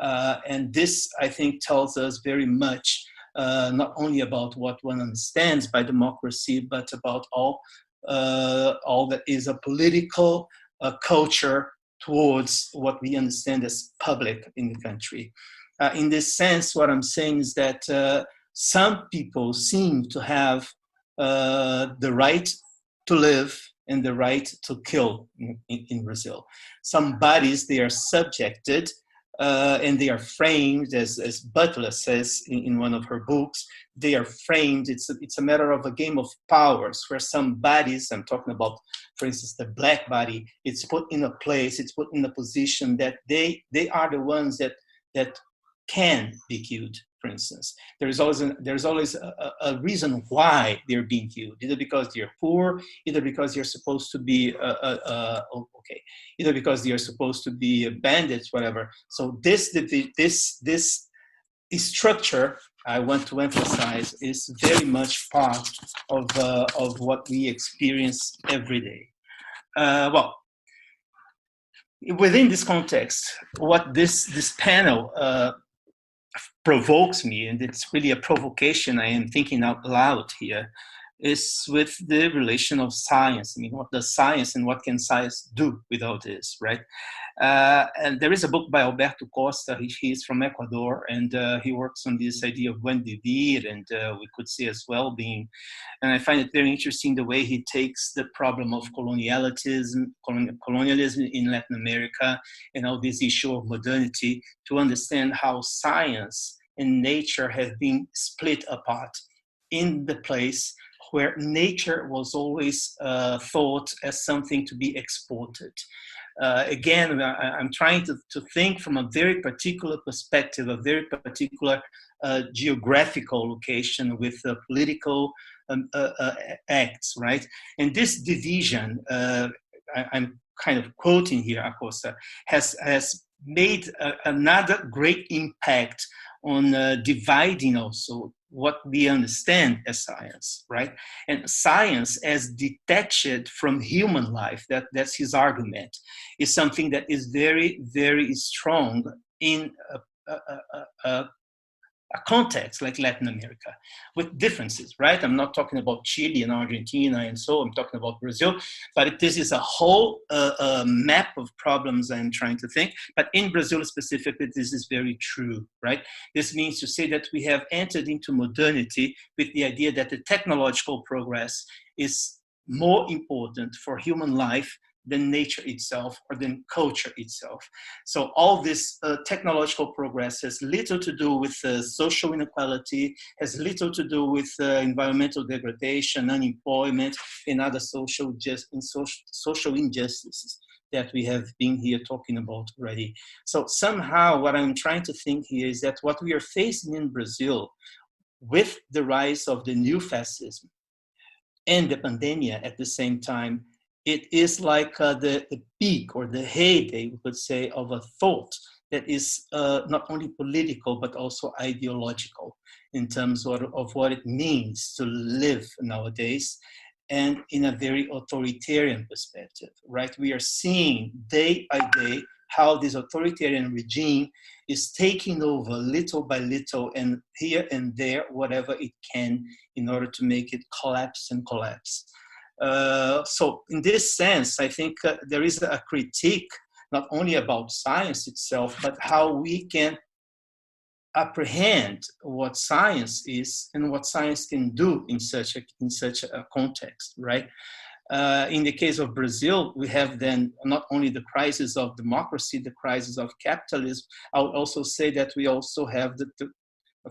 And this, I think, tells us very much, not only about what one understands by democracy, but about all that is a political culture towards what we understand as public in the country. In this sense, what I'm saying is that some people seem to have the right to live and the right to kill in Brazil. Some bodies, they are subjected and they are framed, as Butler says in one of her books, they are framed. It's a matter of a game of powers where some bodies, I'm talking about, for instance, the black body, it's put in a place, it's put in a position that they are the ones that can be killed. For instance, there's always a reason why they're being killed, either because they're poor, either because they're supposed to be either because they're supposed to be bandits, whatever. So this structure, I want to emphasize, is very much part of what we experience every day. Well, within this context, what this panel provokes me, and it's really a provocation, I am thinking out loud here, is with the relation of science. I mean, what does science and what can science do without this, right? And there is a book by Alberto Costa. He is from Ecuador, and he works on this idea of buen vivir, and we could say as well-being. And I find it very interesting the way he takes the problem of colonialism in Latin America and all this issue of modernity to understand how science and nature have been split apart in the place where nature was always thought as something to be exported. Again, I'm trying to think from a very particular perspective, a very particular geographical location with political acts, right? And this division, I'm kind of quoting here, Acosta, has made another great impact on dividing also what we understand as science, right? And science as detached from human life, that's his argument, is something that is very, very strong in a context like Latin America, with differences, right? I'm not talking about Chile and Argentina and so, I'm talking about Brazil, but this is a whole map of problems I'm trying to think. But in Brazil specifically, this is very true, right? This means to say that we have entered into modernity with the idea that the technological progress is more important for human life than nature itself or than culture itself. So all this technological progress has little to do with social inequality, has little to do with environmental degradation, unemployment, and other social injustices that we have been here talking about already. So somehow what I'm trying to think here is that what we are facing in Brazil with the rise of the new fascism and the pandemic at the same time, it is like the peak or the heyday, we could say, of a thought that is not only political, but also ideological in terms of what it means to live nowadays, and in a very authoritarian perspective, right? We are seeing day by day how this authoritarian regime is taking over little by little and here and there, whatever it can, in order to make it collapse and collapse. So in this sense, I think there is a critique not only about science itself, but how we can apprehend what science is and what science can do in such a context, right? In the case of Brazil, we have then not only the crisis of democracy, the crisis of capitalism. I would also say that we also have the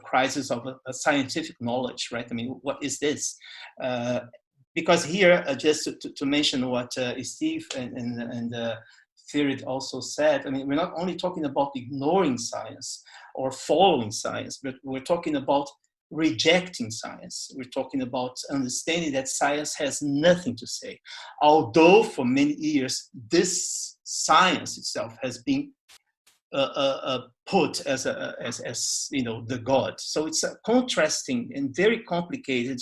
crisis of a scientific knowledge, right? I mean, what is this? Because here, just to mention what Steve and Feride also said, I mean, we're not only talking about ignoring science or following science, but we're talking about rejecting science. We're talking about understanding that science has nothing to say. Although for many years, this science itself has been put as you know, the God. So it's a contrasting and very complicated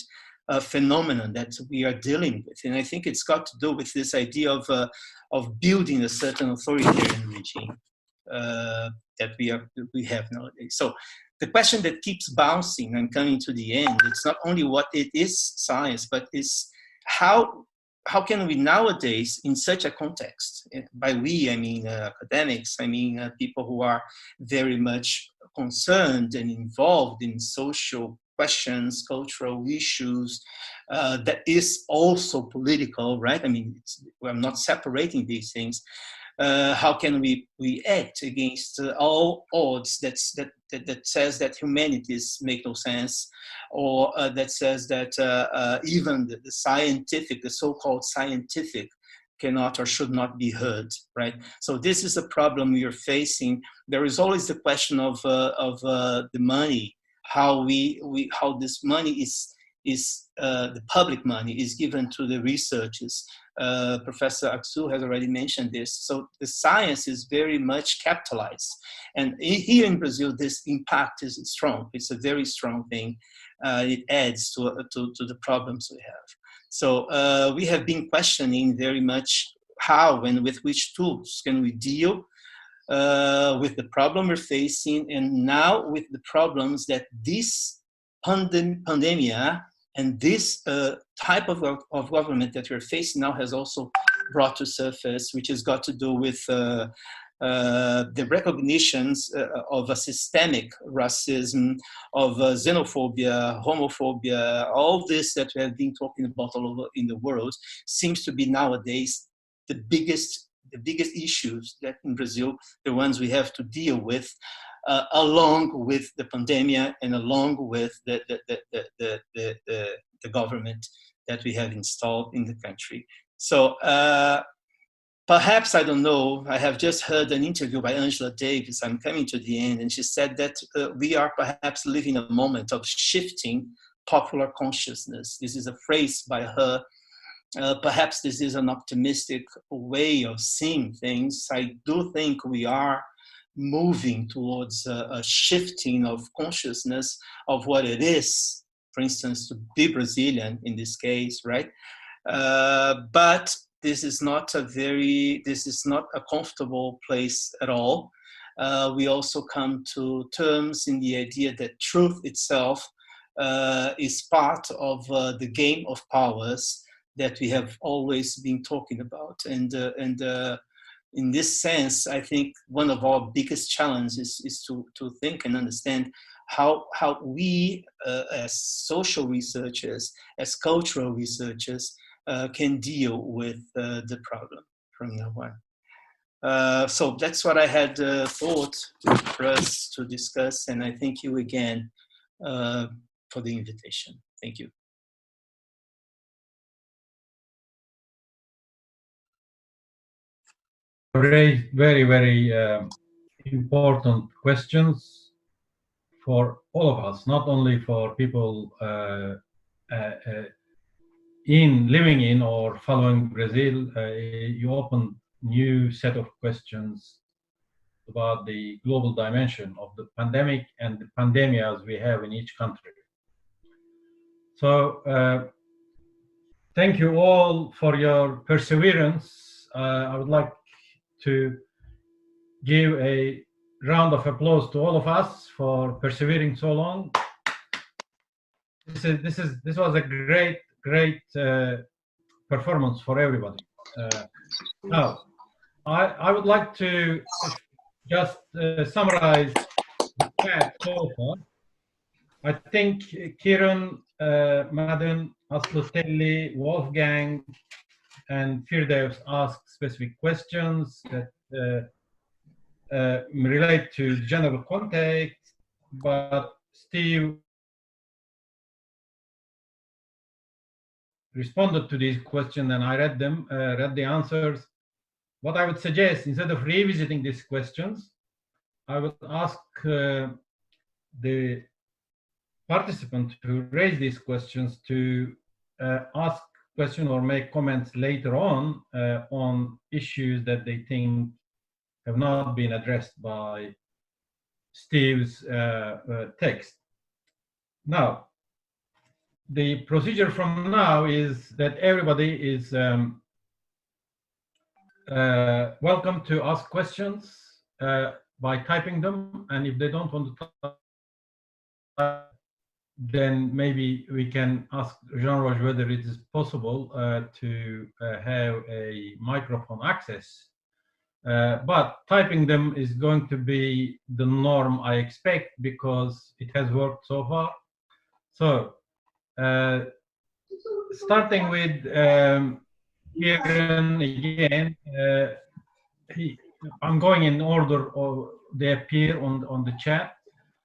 phenomenon that we are dealing with, and I think it's got to do with this idea of building a certain authoritarian regime that we have nowadays. So the question that keeps bouncing and coming to the end, it's not only what it is science, but it's how how can we nowadays, in such a context, by we, I mean academics, I mean people who are very much concerned and involved in social questions, cultural issues, that is also political, right? I mean, I'm not separating these things. How can we act against all odds that says that humanities make no sense, or that says that even the scientific, the so-called scientific, cannot or should not be heard, right? So this is a problem we are facing. There is always the question of the money, how this money is the public money is given to the researchers. Professor Aksu has already mentioned this. So the science is very much capitalized. And here in Brazil, this impact is strong. It's a very strong thing. It adds to the problems we have. So we have been questioning very much how and with which tools can we deal with the problem we're facing, and now with the problems that this pandemia and this type of government that we're facing now has also brought to surface, which has got to do with the recognitions of a systemic racism, of xenophobia, homophobia, all this that we have been talking about all over in the world seems to be nowadays the biggest issues that in Brazil, the ones we have to deal with, along with the pandemic and along with the government that we have installed in the country. So perhaps, I don't know, I have just heard an interview by Angela Davis, I'm coming to the end, and she said that we are perhaps living a moment of shifting popular consciousness. This is a phrase by her. Perhaps this is an optimistic way of seeing things. I do think we are moving towards a shifting of consciousness of what it is, for instance, to be Brazilian in this case, right? But this is not a comfortable place at all. We also come to terms in the idea that truth itself is part of the game of powers that we have always been talking about. And in this sense, I think one of our biggest challenges is to think and understand how we as social researchers, as cultural researchers, can deal with the problem from now on. So that's what I had thought for us to discuss, and I thank you again for the invitation. Thank you. Raised very, very important questions for all of us, not only for people living in or following Brazil. You opened new set of questions about the global dimension of the pandemic and the pandemias we have in each country. So thank you all for your perseverance. I would like to give a round of applause to all of us for persevering so long. This was a great performance for everybody. Now, I would like to just summarize the chat so far. I think Kiran, Madden, Aslutelli, Wolfgang, and Feride asked specific questions that relate to general context, but Steve responded to these questions, and I read them, read the answers. What I would suggest, instead of revisiting these questions, I would ask the participant who raised these questions to ask questions or make comments later on issues that they think have not been addressed by Steve's text. Now, the procedure from now is that everybody is welcome to ask questions by typing them, and if they don't want to type, then maybe we can ask Jean-Roch whether it is possible to have a microphone access. But typing them is going to be the norm, I expect, because it has worked so far. So, starting with Kieran again, I'm going in order of they appear on the chat.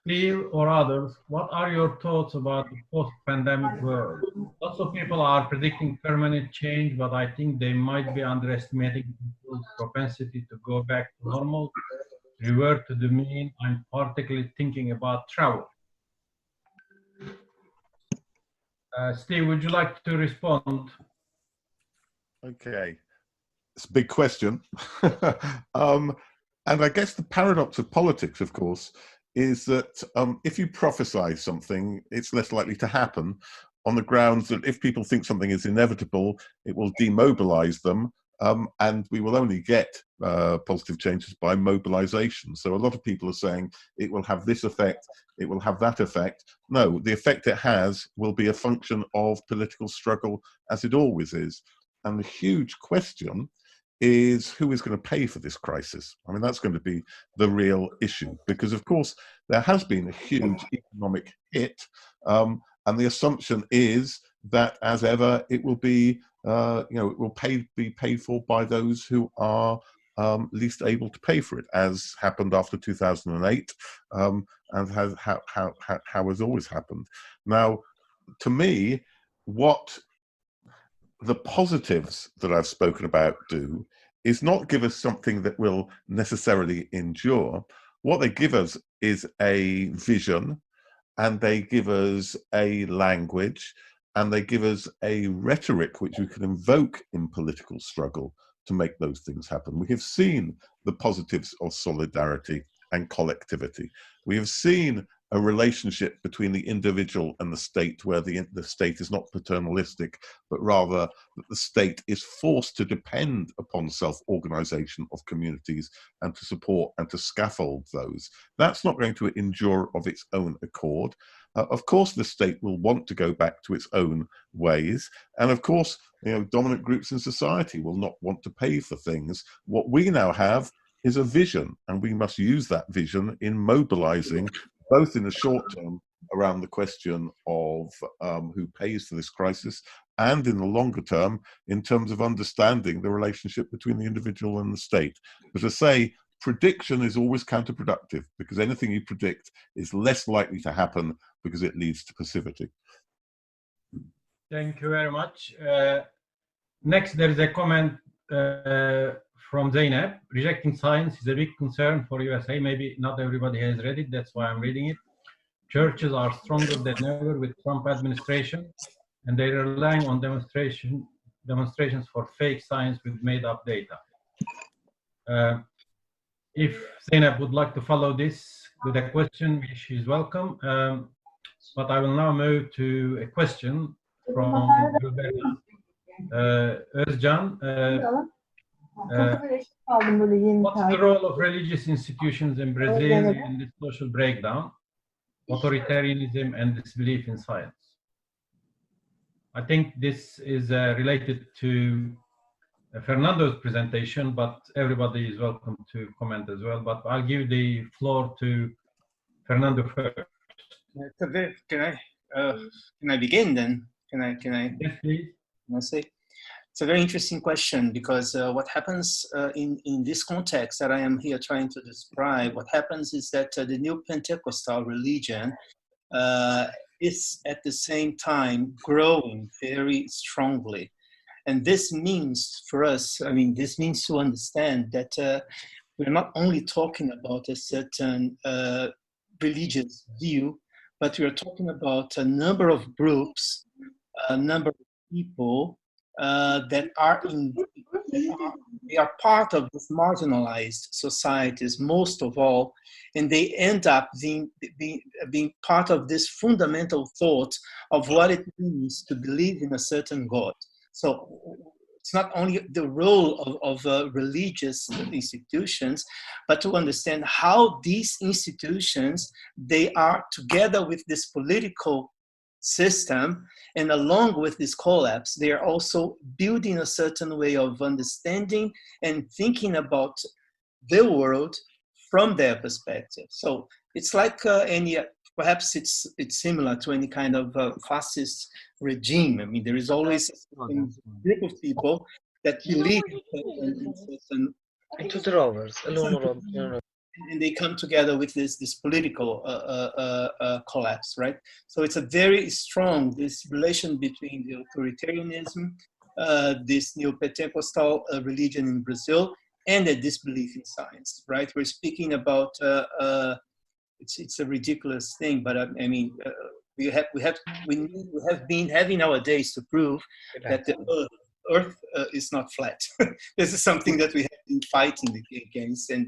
Clear or others, what are your thoughts about the post-pandemic world? Lots of people are predicting permanent change, but I think they might be underestimating people's propensity to go back to normal, revert to the mean. I'm particularly thinking about travel. Steve, would you like to respond? Okay, it's a big question. And I guess the paradox of politics, of course, is that if you prophesy something, it's less likely to happen on the grounds that if people think something is inevitable, it will demobilize them, and we will only get positive changes by mobilization. So a lot of people are saying it will have this effect, it will have that effect. No, the effect it has will be a function of political struggle, as it always is. And the huge question is who is going to pay for this crisis? I mean, that's going to be the real issue, because of course there has been a huge economic hit, and the assumption is that, as ever, it will be, it will be paid for by those who are least able to pay for it, as happened after 2008, and how has always happened. Now, to me, what the positives that I've spoken about do is not give us something that will necessarily endure. What they give us is a vision, and they give us a language, and they give us a rhetoric which we can invoke in political struggle to make those things happen. We have seen the positives of solidarity and collectivity. We have seen a relationship between the individual and the state, where the state is not paternalistic, but rather that the state is forced to depend upon self-organization of communities and to support and to scaffold those. That's not going to endure of its own accord. Of course, the state will want to go back to its own ways. And of course, dominant groups in society will not want to pay for things. What we now have is a vision, and we must use that vision in mobilizing, both in the short term around the question of who pays for this crisis, and in the longer term in terms of understanding the relationship between the individual and the state. But as I say, prediction is always counterproductive, because anything you predict is less likely to happen because it leads to passivity. Thank you very much. Next, there is a comment from Zainab. Rejecting science is a big concern for USA. Maybe not everybody has read it, that's why I'm reading it. Churches are stronger than ever with Trump administration, and they are relying on demonstrations for fake science with made-up data. If Zainab would like to follow this with a question, she is welcome. But I will now move to a question from Özcan. What's the role of religious institutions in Brazil in this social breakdown, authoritarianism, and disbelief in science? I think this is related to Fernando's presentation, but everybody is welcome to comment as well. But I'll give the floor to Fernando first. Can I begin then? Can I? Yes, please. Can I say? It's a very interesting question, because what happens in this context that I am here trying to describe, what happens is that the new Pentecostal religion is at the same time growing very strongly. And this means for us, this means to understand that we're not only talking about a certain religious view, but we are talking about a number of groups, a number of people that are part of these marginalized societies, most of all, and they end up being part of this fundamental thought of what it means to believe in a certain God. So it's not only the role of religious institutions, but to understand how these institutions, they are together with this political system. And along with this collapse, they are also building a certain way of understanding and thinking about the world from their perspective. So it's like perhaps it's similar to any kind of fascist regime. I mean, there is always a group of people that believe in certain, and they come together with this political collapse, right? So it's a very strong, this relation between the authoritarianism, this neo-Pentecostal religion in Brazil, and a disbelief in science, right? We're speaking about, it's a ridiculous thing, but I mean, we have been having our days to prove that the Earth is not flat. This is something that we have been fighting against, and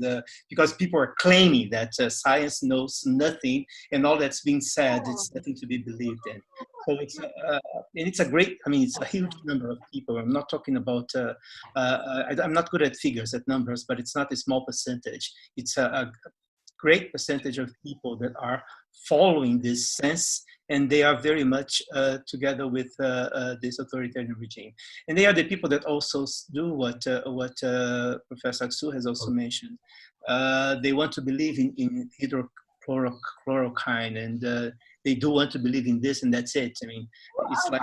because people are claiming that science knows nothing, and all that's being said, it's nothing to be believed in. So it's and it's a great, I mean, it's a huge number of people. I'm not talking about, I'm not good at figures, at numbers, but it's not a small percentage. It's a great percentage of people that are following this sense, and they are very much together with this authoritarian regime. And they are the people that also do what Professor Aksu has also mentioned. They want to believe in hydrochloroquine, and they do want to believe in this, and that's it. I mean, it's like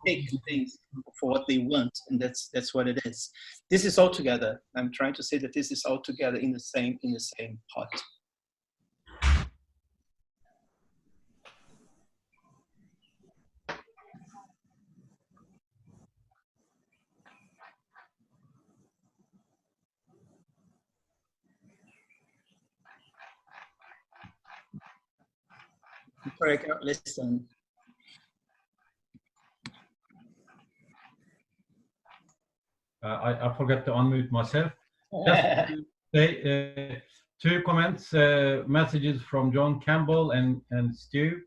they take things for what they want, and that's what it is. This is all together. I'm trying to say that this is all together in the same pot. Sorry, I cannot listen. I forgot to unmute myself. Just to say, two comments, messages from John Campbell and Stu.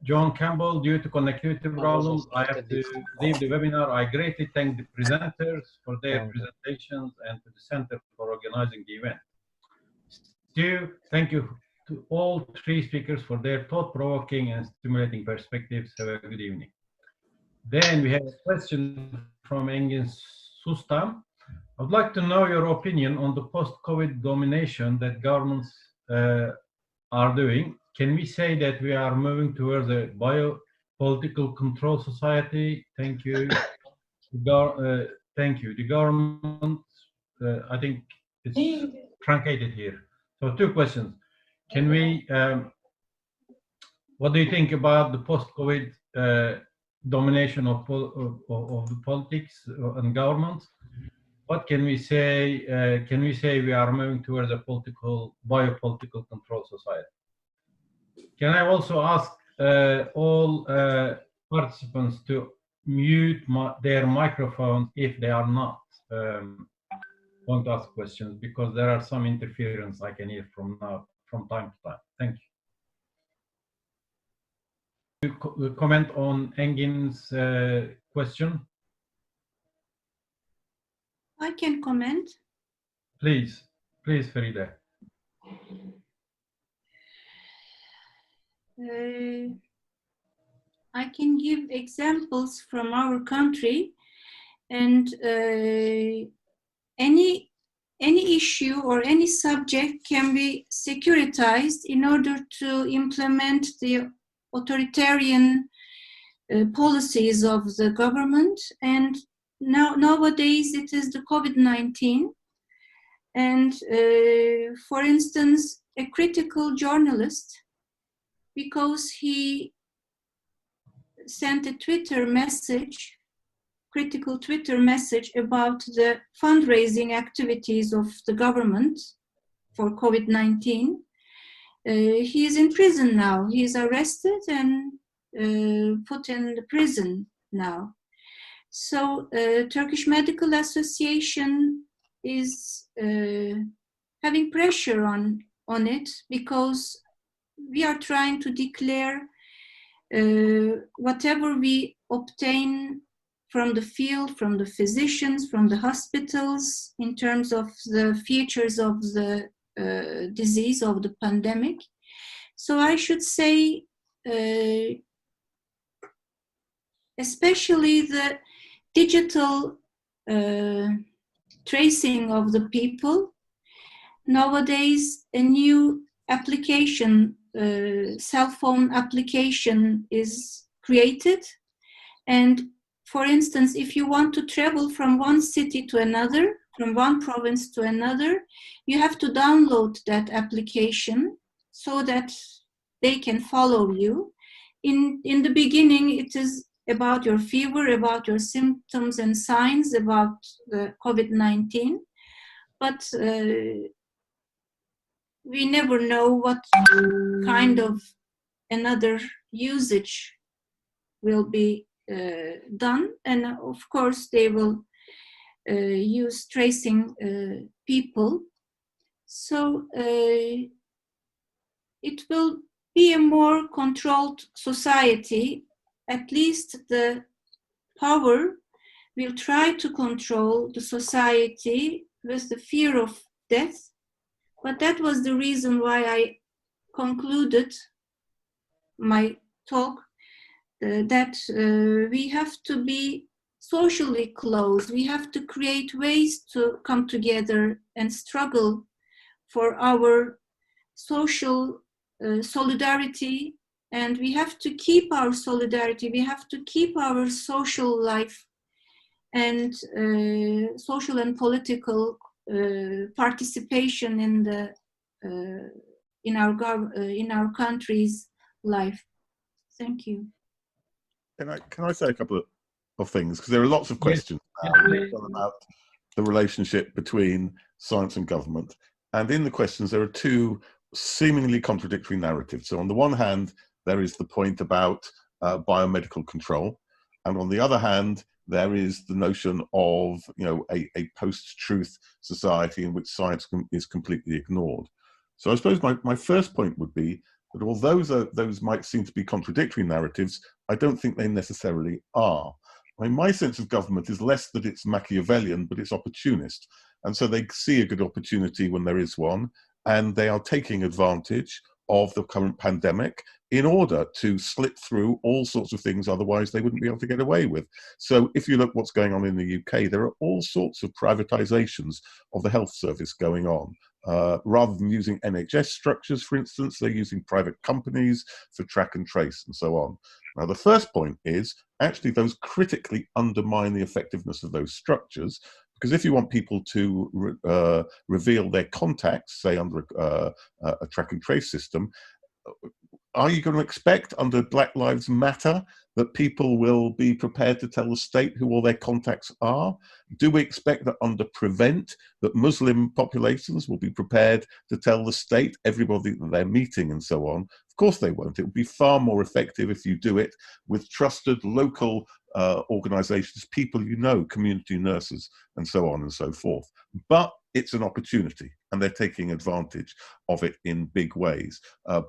John Campbell, due to connectivity problems, I have to leave the webinar. I greatly thank the presenters for their presentations and to the Center for organizing the event. Stu, thank you to all three speakers for their thought-provoking and stimulating perspectives. Have a good evening. Then we have a question from Engin Sustam. I would like to know your opinion on the post-COVID domination that governments are doing. Can we say that we are moving towards a biopolitical control society? Thank you. Thank you. The government, I think it's truncated here. So two questions. Can we, what do you think about the post-COVID domination of the politics and government? What can we say? Can we say we are moving towards a biopolitical control society? Can I also ask all participants to mute their microphones if they are not want to ask questions, because there are some interference I can hear from time to time. Thank you. Comment on Engin's question? I can comment. Please, Feride. I can give examples from our country, and any issue or any subject can be securitized in order to implement the authoritarian policies of the government. And nowadays it is the COVID-19. And for instance, a critical journalist, because he sent a critical Twitter message about the fundraising activities of the government for COVID-19. He is in prison now. He is arrested and put in the prison now. So Turkish Medical Association is having pressure on it, because we are trying to declare whatever we obtain from the field, from the physicians, from the hospitals, in terms of the features of the disease, of the pandemic. So I should say especially the digital tracing of the people. Nowadays, a new application, cell phone application is created. And for instance, if you want to travel from one city to another, from one province to another, you have to download that application so that they can follow you. In the beginning, it is about your fever, about your symptoms and signs, about the COVID-19. But we never know what kind of another usage will be done. And of course, they will use tracing people. So it will be a more controlled society. At least the power will try to control the society with the fear of death. But that was the reason why I concluded my talk, that we have to be socially close. We have to create ways to come together and struggle for our social solidarity. And we have to keep our solidarity. We have to keep our social life and social and political participation in the in our country's life. Thank you. Can I say a couple of things, because there are lots of questions about the relationship between science and government, and in the questions there are two seemingly contradictory narratives. So on the one hand, there is the point about biomedical control, and on the other hand, there is the notion of, you know, a post-truth society in which science is completely ignored. So I suppose my first point would be that although those might seem to be contradictory narratives, I don't think they necessarily are. I mean, my sense of government is less that it's Machiavellian, but it's opportunist. And so they see a good opportunity when there is one, and they are taking advantage of the current pandemic in order to slip through all sorts of things otherwise they wouldn't be able to get away with. So if you look what's going on in the UK, there are all sorts of privatizations of the health service going on. Rather than using NHS structures, for instance, they're using private companies for track and trace and so on. Now, the first point is actually those critically undermine the effectiveness of those structures, because if you want people to reveal their contacts, say under a track and trace system, are you going to expect under Black Lives Matter that people will be prepared to tell the state who all their contacts are? Do we expect that under Prevent, that Muslim populations will be prepared to tell the state everybody that they're meeting and so on? Of course they won't. It would be far more effective if you do it with trusted local organizations, people you know, community nurses, and so on and so forth. But it's an opportunity, and they're taking advantage of it in big ways,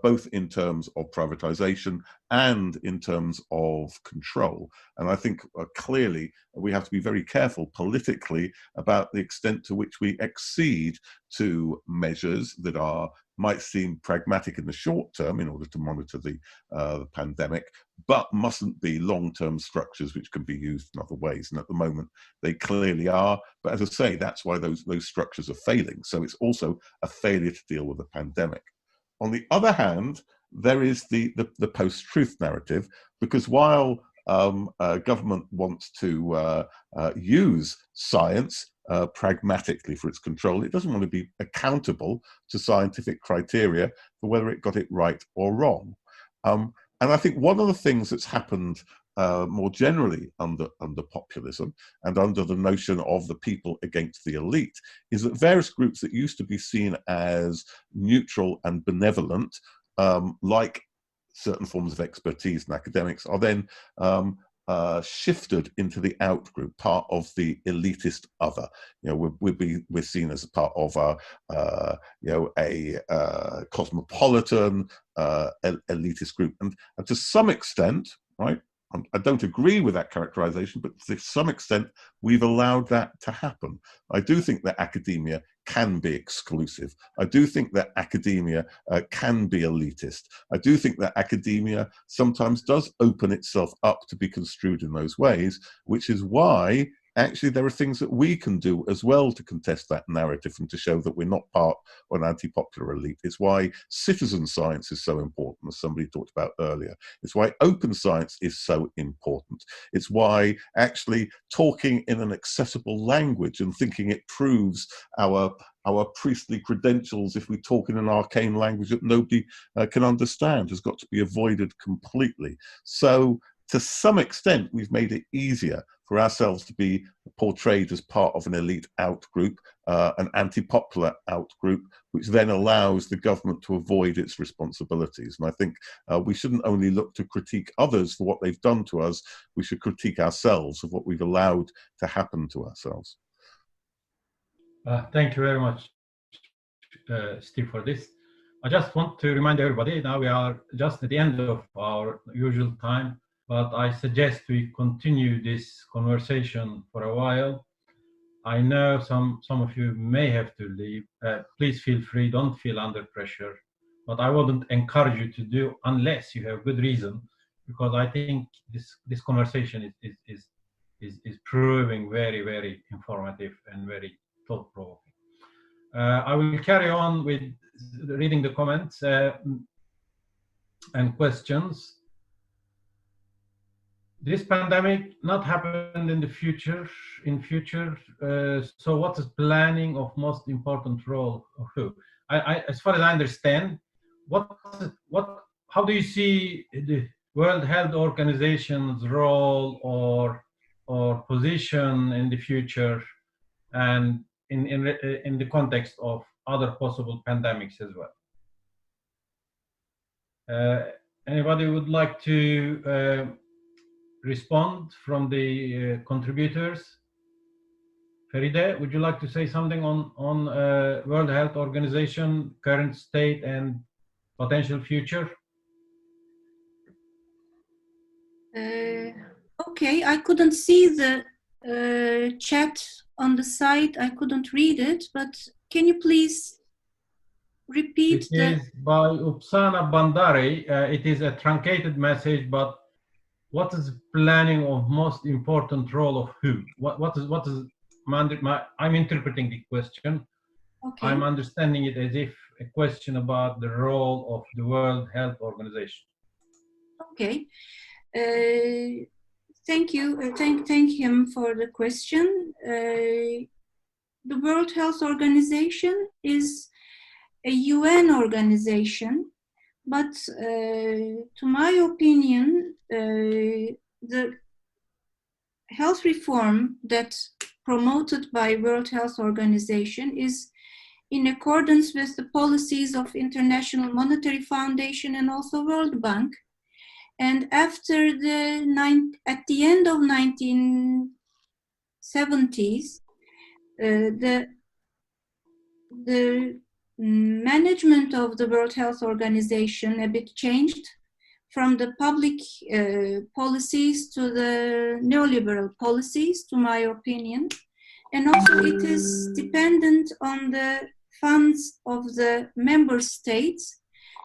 both in terms of privatization and in terms of control. And I think clearly we have to be very careful politically about the extent to which we accede to measures that might seem pragmatic in the short term in order to monitor the pandemic, but mustn't be long-term structures which can be used in other ways. And at the moment, they clearly are. But as I say, that's why those structures are failing. So it's also a failure to deal with the pandemic. On the other hand, there is the post-truth narrative, because while government wants to use science pragmatically for its control, it doesn't want to be accountable to scientific criteria for whether it got it right or wrong. And I think one of the things that's happened more generally under populism and under the notion of the people against the elite is that various groups that used to be seen as neutral and benevolent, like certain forms of expertise and academics, are then shifted into the out group, part of the elitist other. You know, we're seen as a part of a cosmopolitan elitist group, and to some extent, right? I don't agree with that characterization, but to some extent, we've allowed that to happen. I do think that academia can be exclusive. I do think that academia can be elitist. I do think that academia sometimes does open itself up to be construed in those ways, which is why actually there are things that we can do as well to contest that narrative and to show that we're not part of an anti-popular elite. It's why citizen science is so important, as somebody talked about earlier. It's why open science is so important. It's why actually talking in an accessible language and thinking it proves our priestly credentials if we talk in an arcane language that nobody can understand has got to be avoided completely. So to some extent, we've made it easier for ourselves to be portrayed as part of an elite out-group, an anti-popular out-group, which then allows the government to avoid its responsibilities. And I think we shouldn't only look to critique others for what they've done to us, we should critique ourselves of what we've allowed to happen to ourselves. Thank you very much, Steve, for this. I just want to remind everybody, now we are just at the end of our usual time, but I suggest we continue this conversation for a while. I know some of you may have to leave. Please feel free, don't feel under pressure. But I wouldn't encourage you to do unless you have good reason, because I think this conversation is proving very, very informative and very thought-provoking. I will carry on with reading the comments and questions. This pandemic not happened in the future, so what is planning of most important role of who? As far as I understand, how do you see the World Health Organization's role or position in the future, and in the context of other possible pandemics as well? Anybody would like to respond from the contributors? Feride, would you like to say something on World Health Organization, current state and potential future? Okay, I couldn't see the chat on the site. I couldn't read it, but can you please repeat? It is by Upsana Bandari. It is a truncated message, but what is planning of most important role of who? What is I'm interpreting the question. Okay. I'm understanding it as if a question about the role of the World Health Organization. Okay. Thank you. Thank him for the question. The World Health Organization is a UN organization, but to my opinion, the health reform that's promoted by World Health Organization is in accordance with the policies of International Monetary Foundation and also World Bank. And after at the end of 1970s, the management of the World Health Organization a bit changed from the public policies to the neoliberal policies, to my opinion. And also it is dependent on the funds of the member states.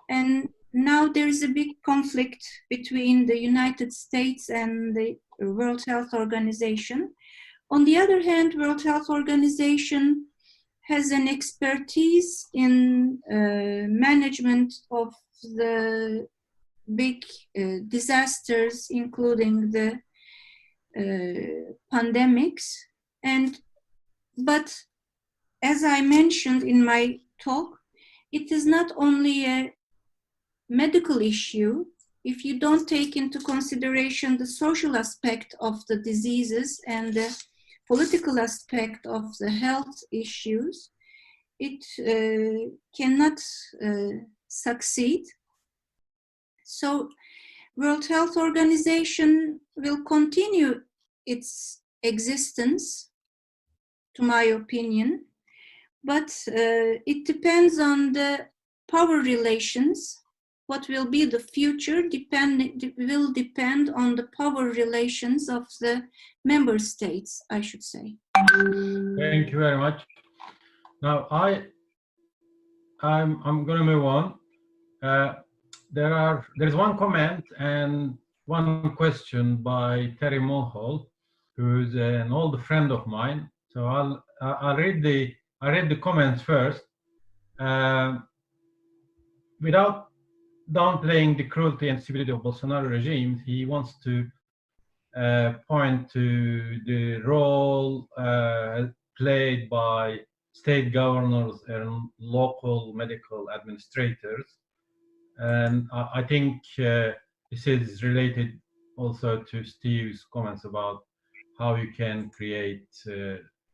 And now there is a big conflict between the United States and the World Health Organization. On the other hand, World Health Organization has an expertise in management of the big disasters, including the pandemics. But as I mentioned in my talk, it is not only a medical issue. If you don't take into consideration the social aspect of the diseases and the political aspect of the health issues, it cannot succeed. So World Health Organization will continue its existence, to my opinion, but it depends on the power relations. What will be the future will depend on the power relations of the member states, I should say. Thank you very much. Now I'm going to move on. There's one comment and one question by Terry Mulhall, who's an old friend of mine. So I'll read the comments first. Without downplaying the cruelty and stupidity of Bolsonaro regime, he wants to point to the role played by state governors and local medical administrators. And I think this is related also to Steve's comments about how you can create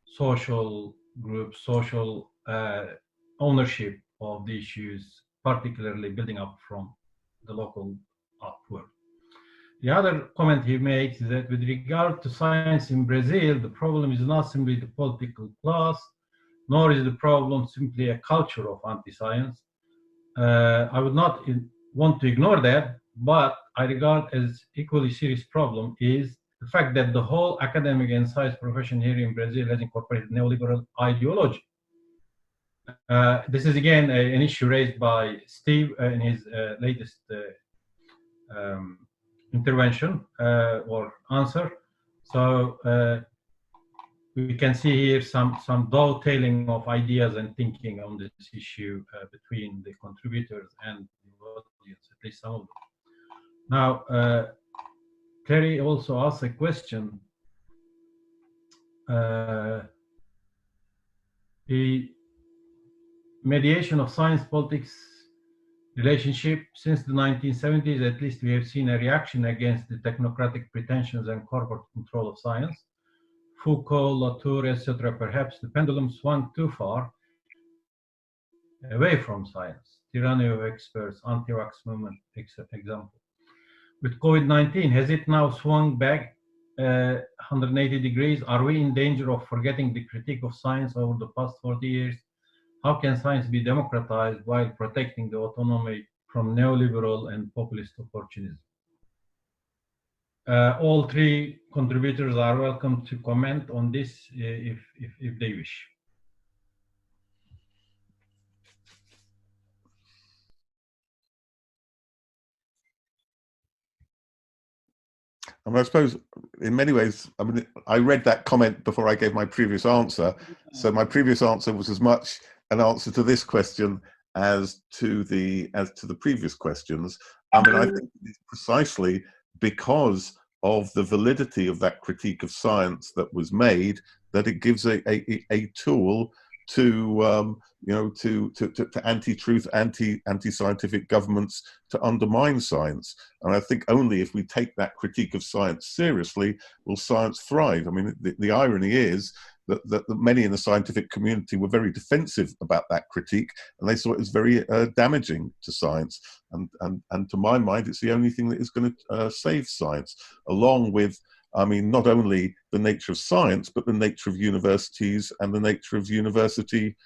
social groups, social ownership of the issues, particularly building up from the local upward. The other comment he makes is that with regard to science in Brazil, the problem is not simply the political class, nor is the problem simply a culture of anti-science. I would not want to ignore that, but I regard as equally serious problem is the fact that the whole academic and science profession here in Brazil has incorporated neoliberal ideology. This is again an issue raised by Steve in his latest intervention or answer. So we can see here some dovetailing of ideas and thinking on this issue between the contributors and the audience, at least some of them. Now, Terry also asked a question. The mediation of science politics relationship since the 1970s, at least we have seen a reaction against the technocratic pretensions and corporate control of science. Foucault, Latour, etc. Perhaps the pendulum swung too far away from science. Tyranny of experts, anti-vax movement, example. With COVID-19, has it now swung back 180 degrees? Are we in danger of forgetting the critique of science over the past 40 years? How can science be democratized while protecting the autonomy from neoliberal and populist opportunism? All three contributors are welcome to comment on this if they wish. I mean, I suppose in many ways, I mean, I read that comment before I gave my previous answer. So my previous answer was as much an answer to this question as to the previous questions. I mean, I think it's precisely because of the validity of that critique of science that was made that it gives a tool to to anti-truth, anti-scientific governments to undermine science. And I think only if we take that critique of science seriously will science thrive. I mean, the irony is that many in the scientific community were very defensive about that critique, and they saw it as very damaging to science. And to my mind, it's the only thing that is going to save science, along with, I mean, not only the nature of science, but the nature of universities and the nature of university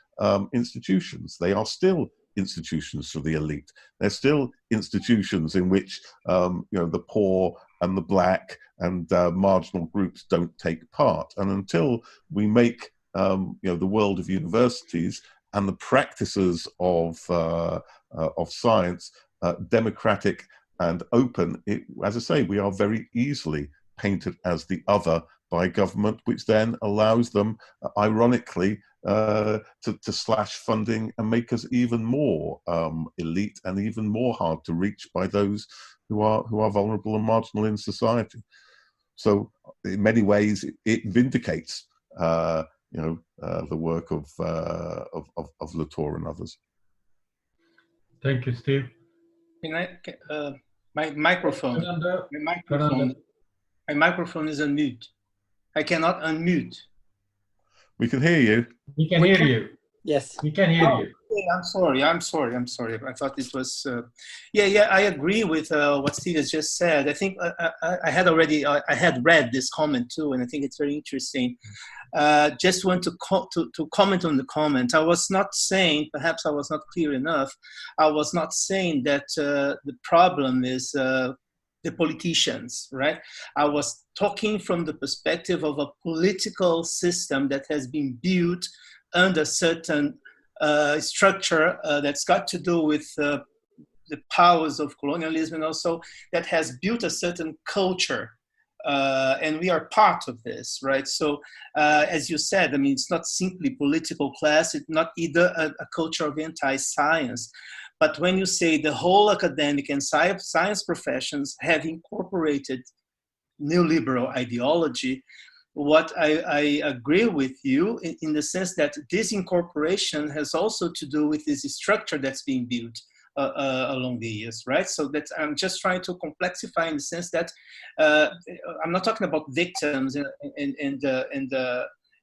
institutions. They are still institutions for the elite. They're still institutions in which the poor and the black and marginal groups don't take part. And until we make the world of universities and the practices of science democratic and open, as I say, we are very easily painted as the other by government, which then allows them, ironically, to slash funding and make us even more elite and even more hard to reach by those who are vulnerable and marginal in society. So, in many ways, it vindicates the work of Latour and others. Thank you, Steve. My microphone. Fernando. My microphone is on mute. I cannot unmute. We can hear you. We can hear you. Yes. We can hear you. Okay, I'm sorry. I thought it was, yeah, I agree with what Steve has just said. I think I had read this comment too, and I think it's very interesting. Just want to comment on the comment. I was not saying, perhaps I was not clear enough, I was not saying that the problem is the politicians, right? I was talking from the perspective of a political system that has been built under certain structure that's got to do with the powers of colonialism, and also that has built a certain culture. And we are part of this, right? So, as you said, I mean, it's not simply political class, it's not either a culture of anti-science. But when you say the whole academic and science professions have incorporated neoliberal ideology, what I agree with you in the sense that this incorporation has also to do with this structure that's being built along the years, right? So that I'm just trying to complexify in the sense that I'm not talking about victims and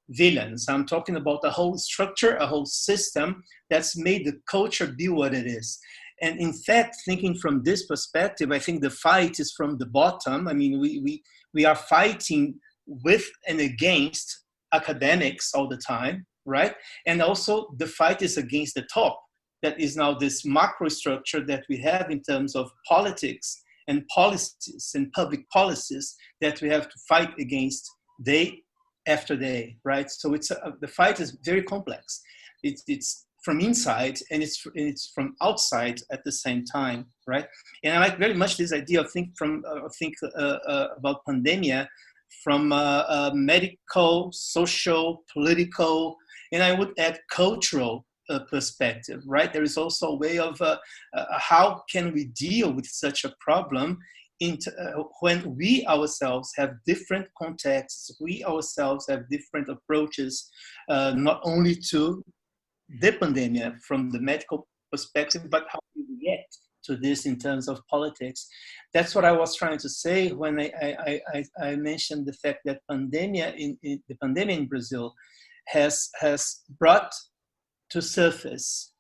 villains. I'm talking about a whole structure, a whole system that's made the culture be what it is. And in fact, thinking from this perspective, I think the fight is from the bottom. I mean, we are fighting with and against academics all the time, right? And also the fight is against the top. That is now this macro structure that we have in terms of politics and policies and public policies that we have to fight against day after day, right? So the fight is very complex. It's from inside and it's from outside at the same time, right? And I like very much this idea of about pandemia from medical, social, political, and I would add cultural perspective, right? There is also a way of how can we deal with such a problem when we ourselves have different contexts, we ourselves have different approaches, not only to the pandemic from the medical perspective, but how we react to this in terms of politics. That's what I was trying to say when I mentioned the fact that the pandemic in Brazil has brought to surface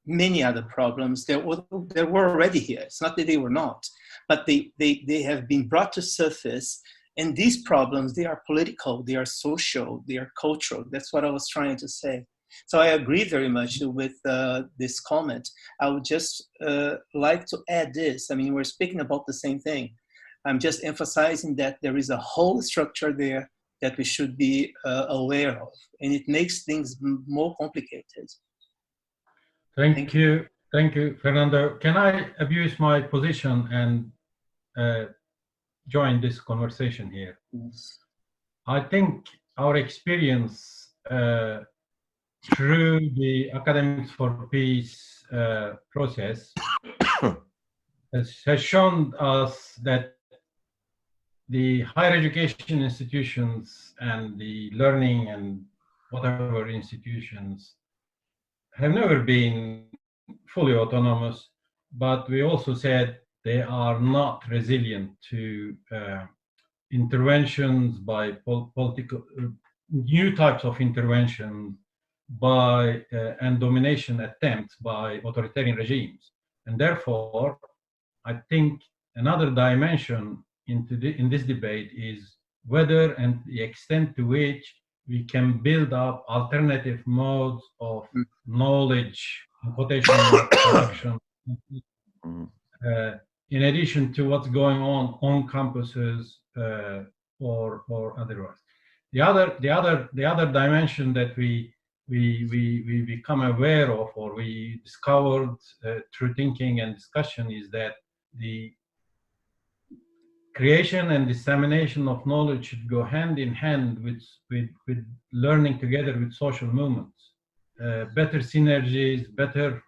many other problems that were already here. It's not that they were not, but they have been brought to surface. And these problems, they are political, they are social, they are cultural. That's what I was trying to say. So I agree very much with this comment. I would just like to add this. I mean, we're speaking about the same thing. I'm just emphasizing that there is a whole structure there that we should be aware of, and it makes things more complicated. Thank you, Fernando. Can I abuse my position and join this conversation here? Yes. I think our experience through the Academics for Peace process has shown us that the higher education institutions and the learning and whatever institutions have never been fully autonomous, but we also said they are not resilient to interventions by political, new types of intervention by and domination attempts by authoritarian regimes. And therefore, I think another dimension in this debate is whether and the extent to which we can build up alternative modes of knowledge, quotation mark production, in addition to what's going on campuses or otherwise. The other dimension that we become aware of, or we discovered through thinking and discussion, is that the creation and dissemination of knowledge should go hand in hand with learning together with social movements. Better synergies, better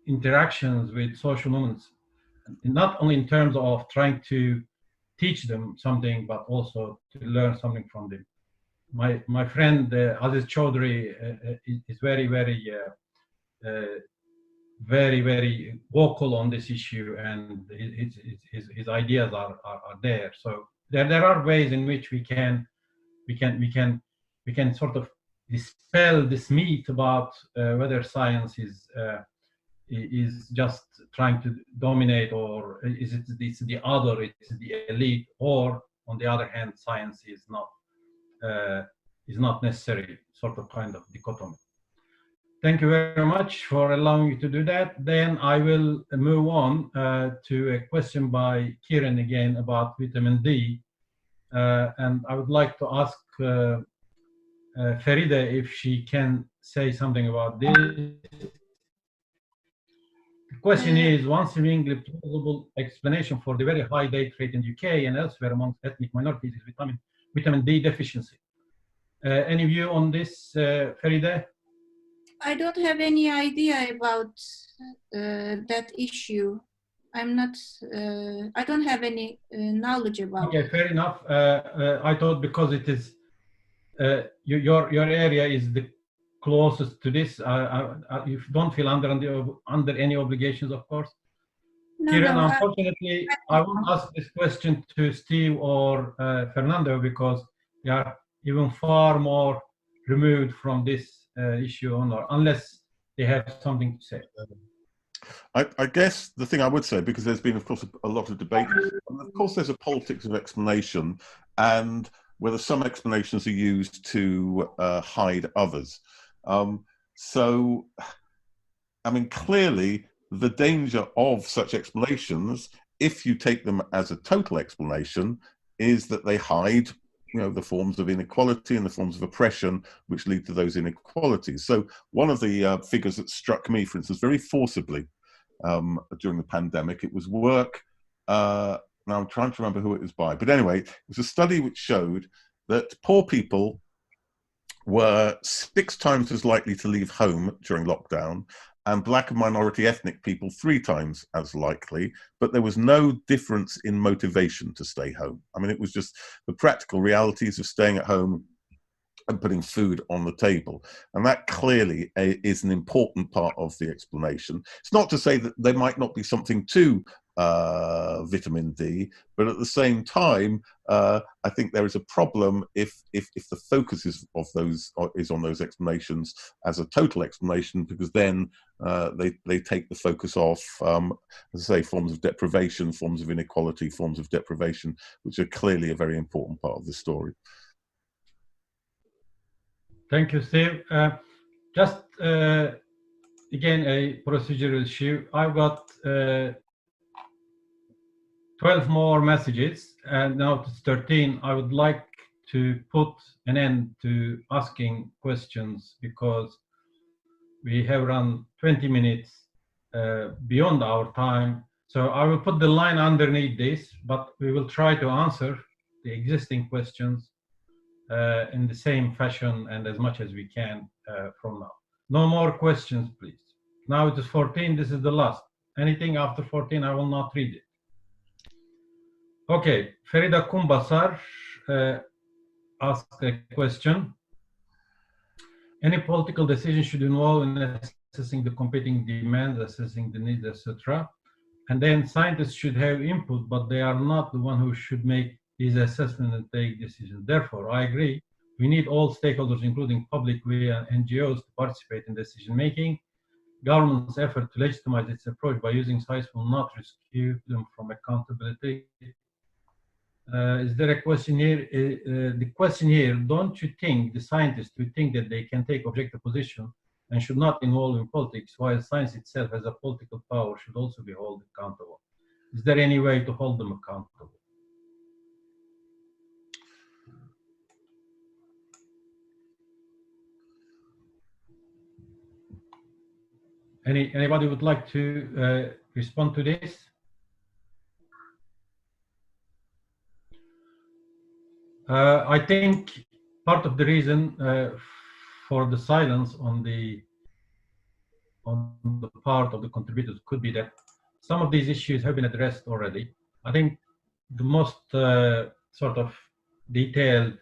interactions with social movements, not only in terms of trying to teach them something, but also to learn something from them. My friend Aziz Chaudhry is very vocal on this issue, and his ideas are there. So there are ways in which we can sort of dispel this myth about whether science is just trying to dominate, or is it's the other, it's the elite, or on the other hand, science is not necessary, sort of kind of dichotomy. Thank you very much for allowing me to do that. Then I will move on to a question by Kieran again about vitamin D. And I would like to ask Feride if she can say something about this. The question is, one seemingly plausible explanation for the very high date rate in the UK and elsewhere amongst ethnic minorities is vitamin D deficiency. Any view on this, Feride? I don't have any idea about that issue. I'm not, I don't have any knowledge about it. Okay, fair enough. I thought because it is, your area is the closest to this, you don't feel under any obligations, of course. No, Kiran, no, unfortunately, I won't ask this question to Steve or Fernando because they are even far more removed from this issue, unless they have something to say. I guess the thing I would say, because there's been, of course, a lot of debate, and of course, there's a politics of explanation, and whether some explanations are used to hide others. So, I mean, clearly, the danger of such explanations, if you take them as a total explanation, is that they hide, you know, the forms of inequality and the forms of oppression which lead to those inequalities. So one of the figures that struck me, for instance, very forcibly during the pandemic, it was work, now I'm trying to remember who it was by, but anyway, it was a study which showed that poor people were 6 times as likely to leave home during lockdown, and black and minority ethnic people 3 times as likely, but there was no difference in motivation to stay home. I mean, it was just the practical realities of staying at home and putting food on the table. And that clearly is an important part of the explanation. It's not to say that there might not be something to vitamin D, but at the same time, I think there is a problem if the focus is on those explanations as a total explanation, because then they take the focus off, as I say, forms of deprivation, forms of inequality, forms of deprivation, which are clearly a very important part of the story. Thank you, Steve. Just again, a procedural issue. I've got 12 more messages, and now it's 13. I would like to put an end to asking questions because we have run 20 minutes beyond our time. So I will put the line underneath this, but we will try to answer the existing questions in the same fashion and as much as we can from now. No more questions, please. Now it is 14, this is the last. Anything after 14, I will not read it. Okay, Feride Kumbasar asked a question. Any political decision should involve in assessing the competing demands, assessing the needs, etc. And then scientists should have input, but they are not the one who should make these assessments and take decisions. Therefore, I agree, we need all stakeholders, including public via NGOs, to participate in decision-making. Government's effort to legitimize its approach by using science will not rescue them from accountability. Is there a question here? The question here, don't you think the scientists who think that they can take objective position and should not involve in politics, while science itself has a political power, should also be held accountable? Is there any way to hold them accountable? Anybody would like to respond to this? I think part of the reason for the silence on the part of the contributors could be that some of these issues have been addressed already. I think the most sort of detailed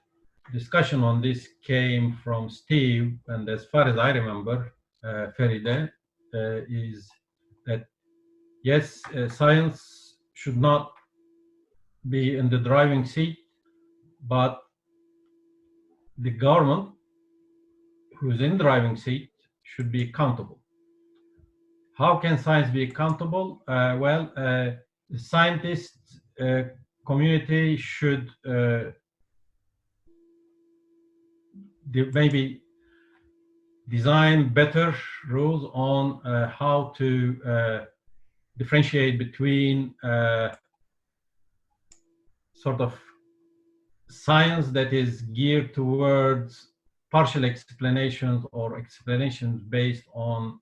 discussion on this came from Steve, and as far as I remember, Feride, is that yes, science should not be in the driving seat, but the government, who's in the driving seat, should be accountable. How can science be accountable? Well, the scientist community should maybe design better rules on how to differentiate between sort of science that is geared towards partial explanations or explanations based on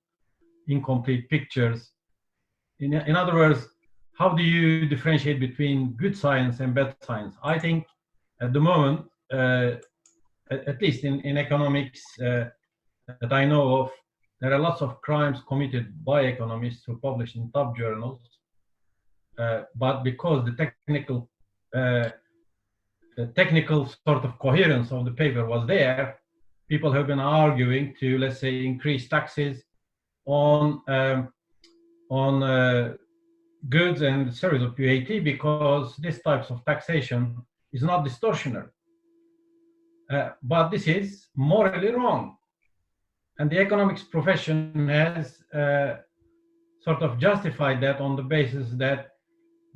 incomplete pictures. In other words, how do you differentiate between good science and bad science? I think at the moment, at least in economics that I know of, there are lots of crimes committed by economists who publish in top journals, but because the technical sort of coherence of the paper was there, people have been arguing to, let's say, increase taxes on goods and services of VAT, because this types of taxation is not distortionary. But this is morally wrong. And the economics profession has sort of justified that on the basis that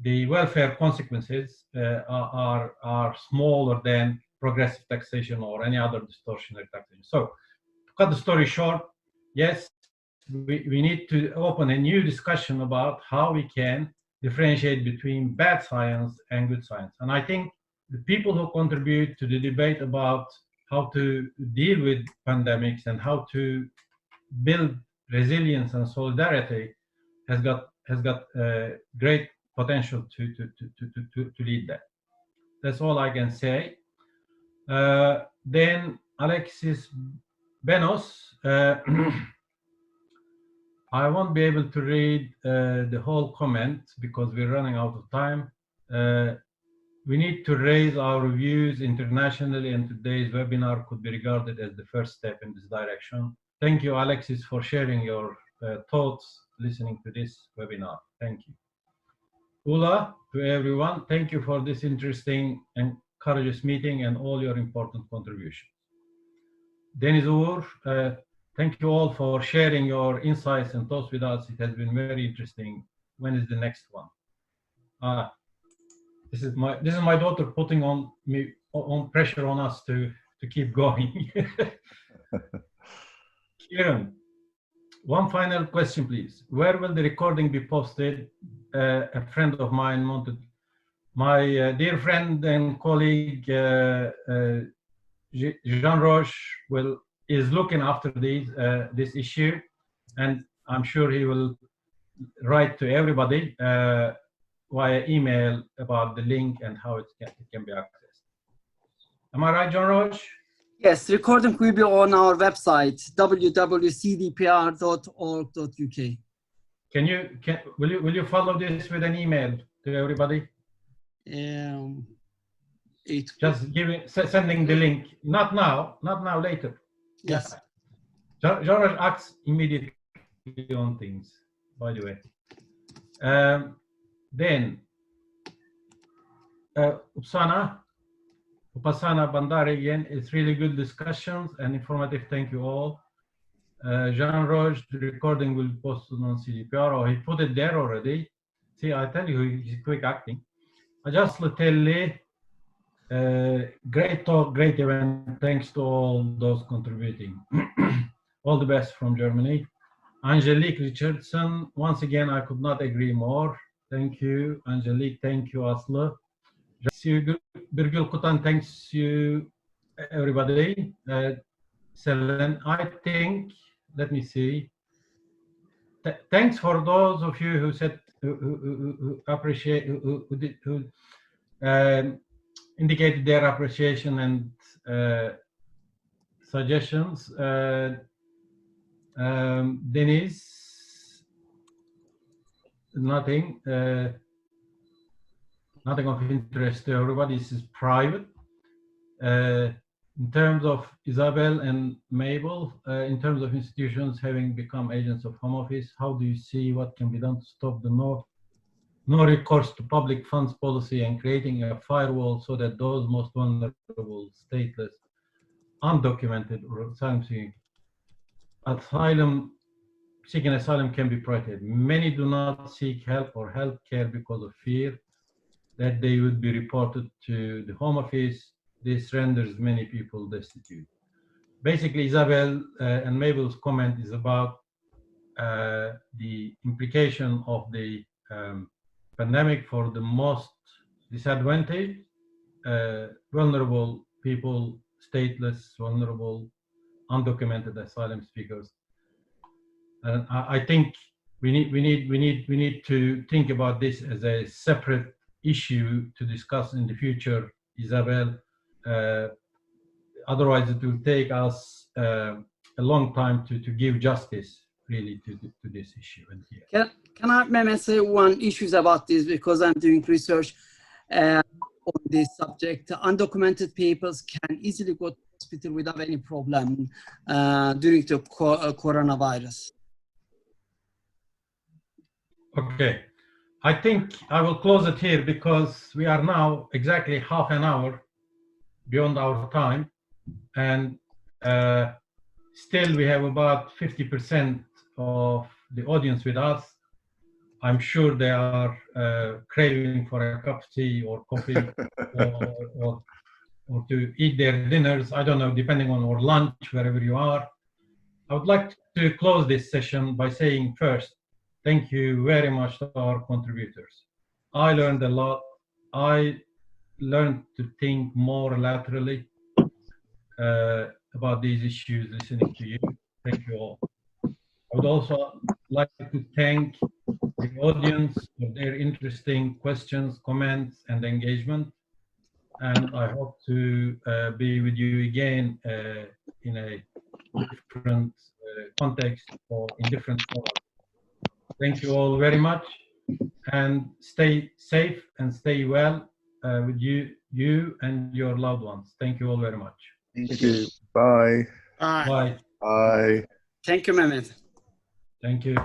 the welfare consequences are smaller than progressive taxation or any other distortionary taxation. So, to cut the story short, yes, we need to open a new discussion about how we can differentiate between bad science and good science. And I think the people who contribute to the debate about how to deal with pandemics and how to build resilience and solidarity has got great potential to lead that. That's all I can say. Then Alexis Benos. I won't be able to read the whole comment because we're running out of time. We need to raise our views internationally, and today's webinar could be regarded as the first step in this direction. Thank you, Alexis, for sharing your thoughts listening to this webinar. Thank you. Ula, to everyone, thank you for this interesting and courageous meeting and all your important contributions. Deniz Uğur, thank you all for sharing your insights and thoughts with us. It has been very interesting. When is the next one? This is my daughter putting on pressure on us to keep going. Kieran, one final question, please. Where will the recording be posted? A friend of mine wanted, my dear friend and colleague Jean Roche is looking after this issue, and I'm sure he will write to everybody via email about the link and how it can be accessed. Am I right, Jean Roche? Yes, the recording will be on our website, www.cdpr.org.uk. Will you follow this with an email to everybody? Just sending the link. Not now, later. Yes. Yeah. Jean acts immediately on things, by the way. Then Upasana Bandari again, it's really good discussions and informative. Thank you all. Jean Roche, the recording will be posted on CDPR, or he put it there already. See, I tell you, he's quick acting. Ajaz Latelli, great talk, great event. Thanks to all those contributing. All the best from Germany. Angelique Richardson, once again, I could not agree more. Thank you, Angelique. Thank you, Aslı. Birgül Kutan, thanks you, everybody. Selen, I think, let me see. Thanks for those of you who said, who appreciate, who indicated their appreciation and suggestions. Deniz, nothing of interest to everybody. This is private. In terms of Isabel and Mabel, in terms of institutions having become agents of home office, how do you see what can be done to stop the no recourse to public funds policy and creating a firewall so that those most vulnerable, stateless, undocumented, or seeking asylum can be protected? Many do not seek help or health care because of fear that they would be reported to the home office. This renders many people destitute. Basically, Isabel and Mabel's comment is about the implication of the pandemic for the most disadvantaged, vulnerable people, stateless, vulnerable, undocumented asylum seekers. And I think we need to think about this as a separate issue to discuss in the future, Isabel. Otherwise, it will take us a long time to give justice really to this issue. And here. Can I maybe say one issue about this, because I'm doing research on this subject. Undocumented peoples can easily go to hospital without any problem during the coronavirus. Okay, I think I will close it here because we are now exactly half an hour beyond our time, and still we have about 50% of the audience with us. I'm sure they are craving for a cup of tea or coffee or to eat their dinners, I don't know, depending on, or lunch, wherever you are. I would like to close this session by saying first, thank you very much to our contributors. I learned a lot. I learned to think more laterally about these issues, listening to you. Thank you all. I would also like to thank the audience for their interesting questions, comments, and engagement. And I hope to be with you again in a different context or in different forums. Thank you all very much, and stay safe and stay well with you and your loved ones. Thank you all very much. Thank you. Bye. Bye. Bye. Bye. Thank you, Mehmet. Thank you.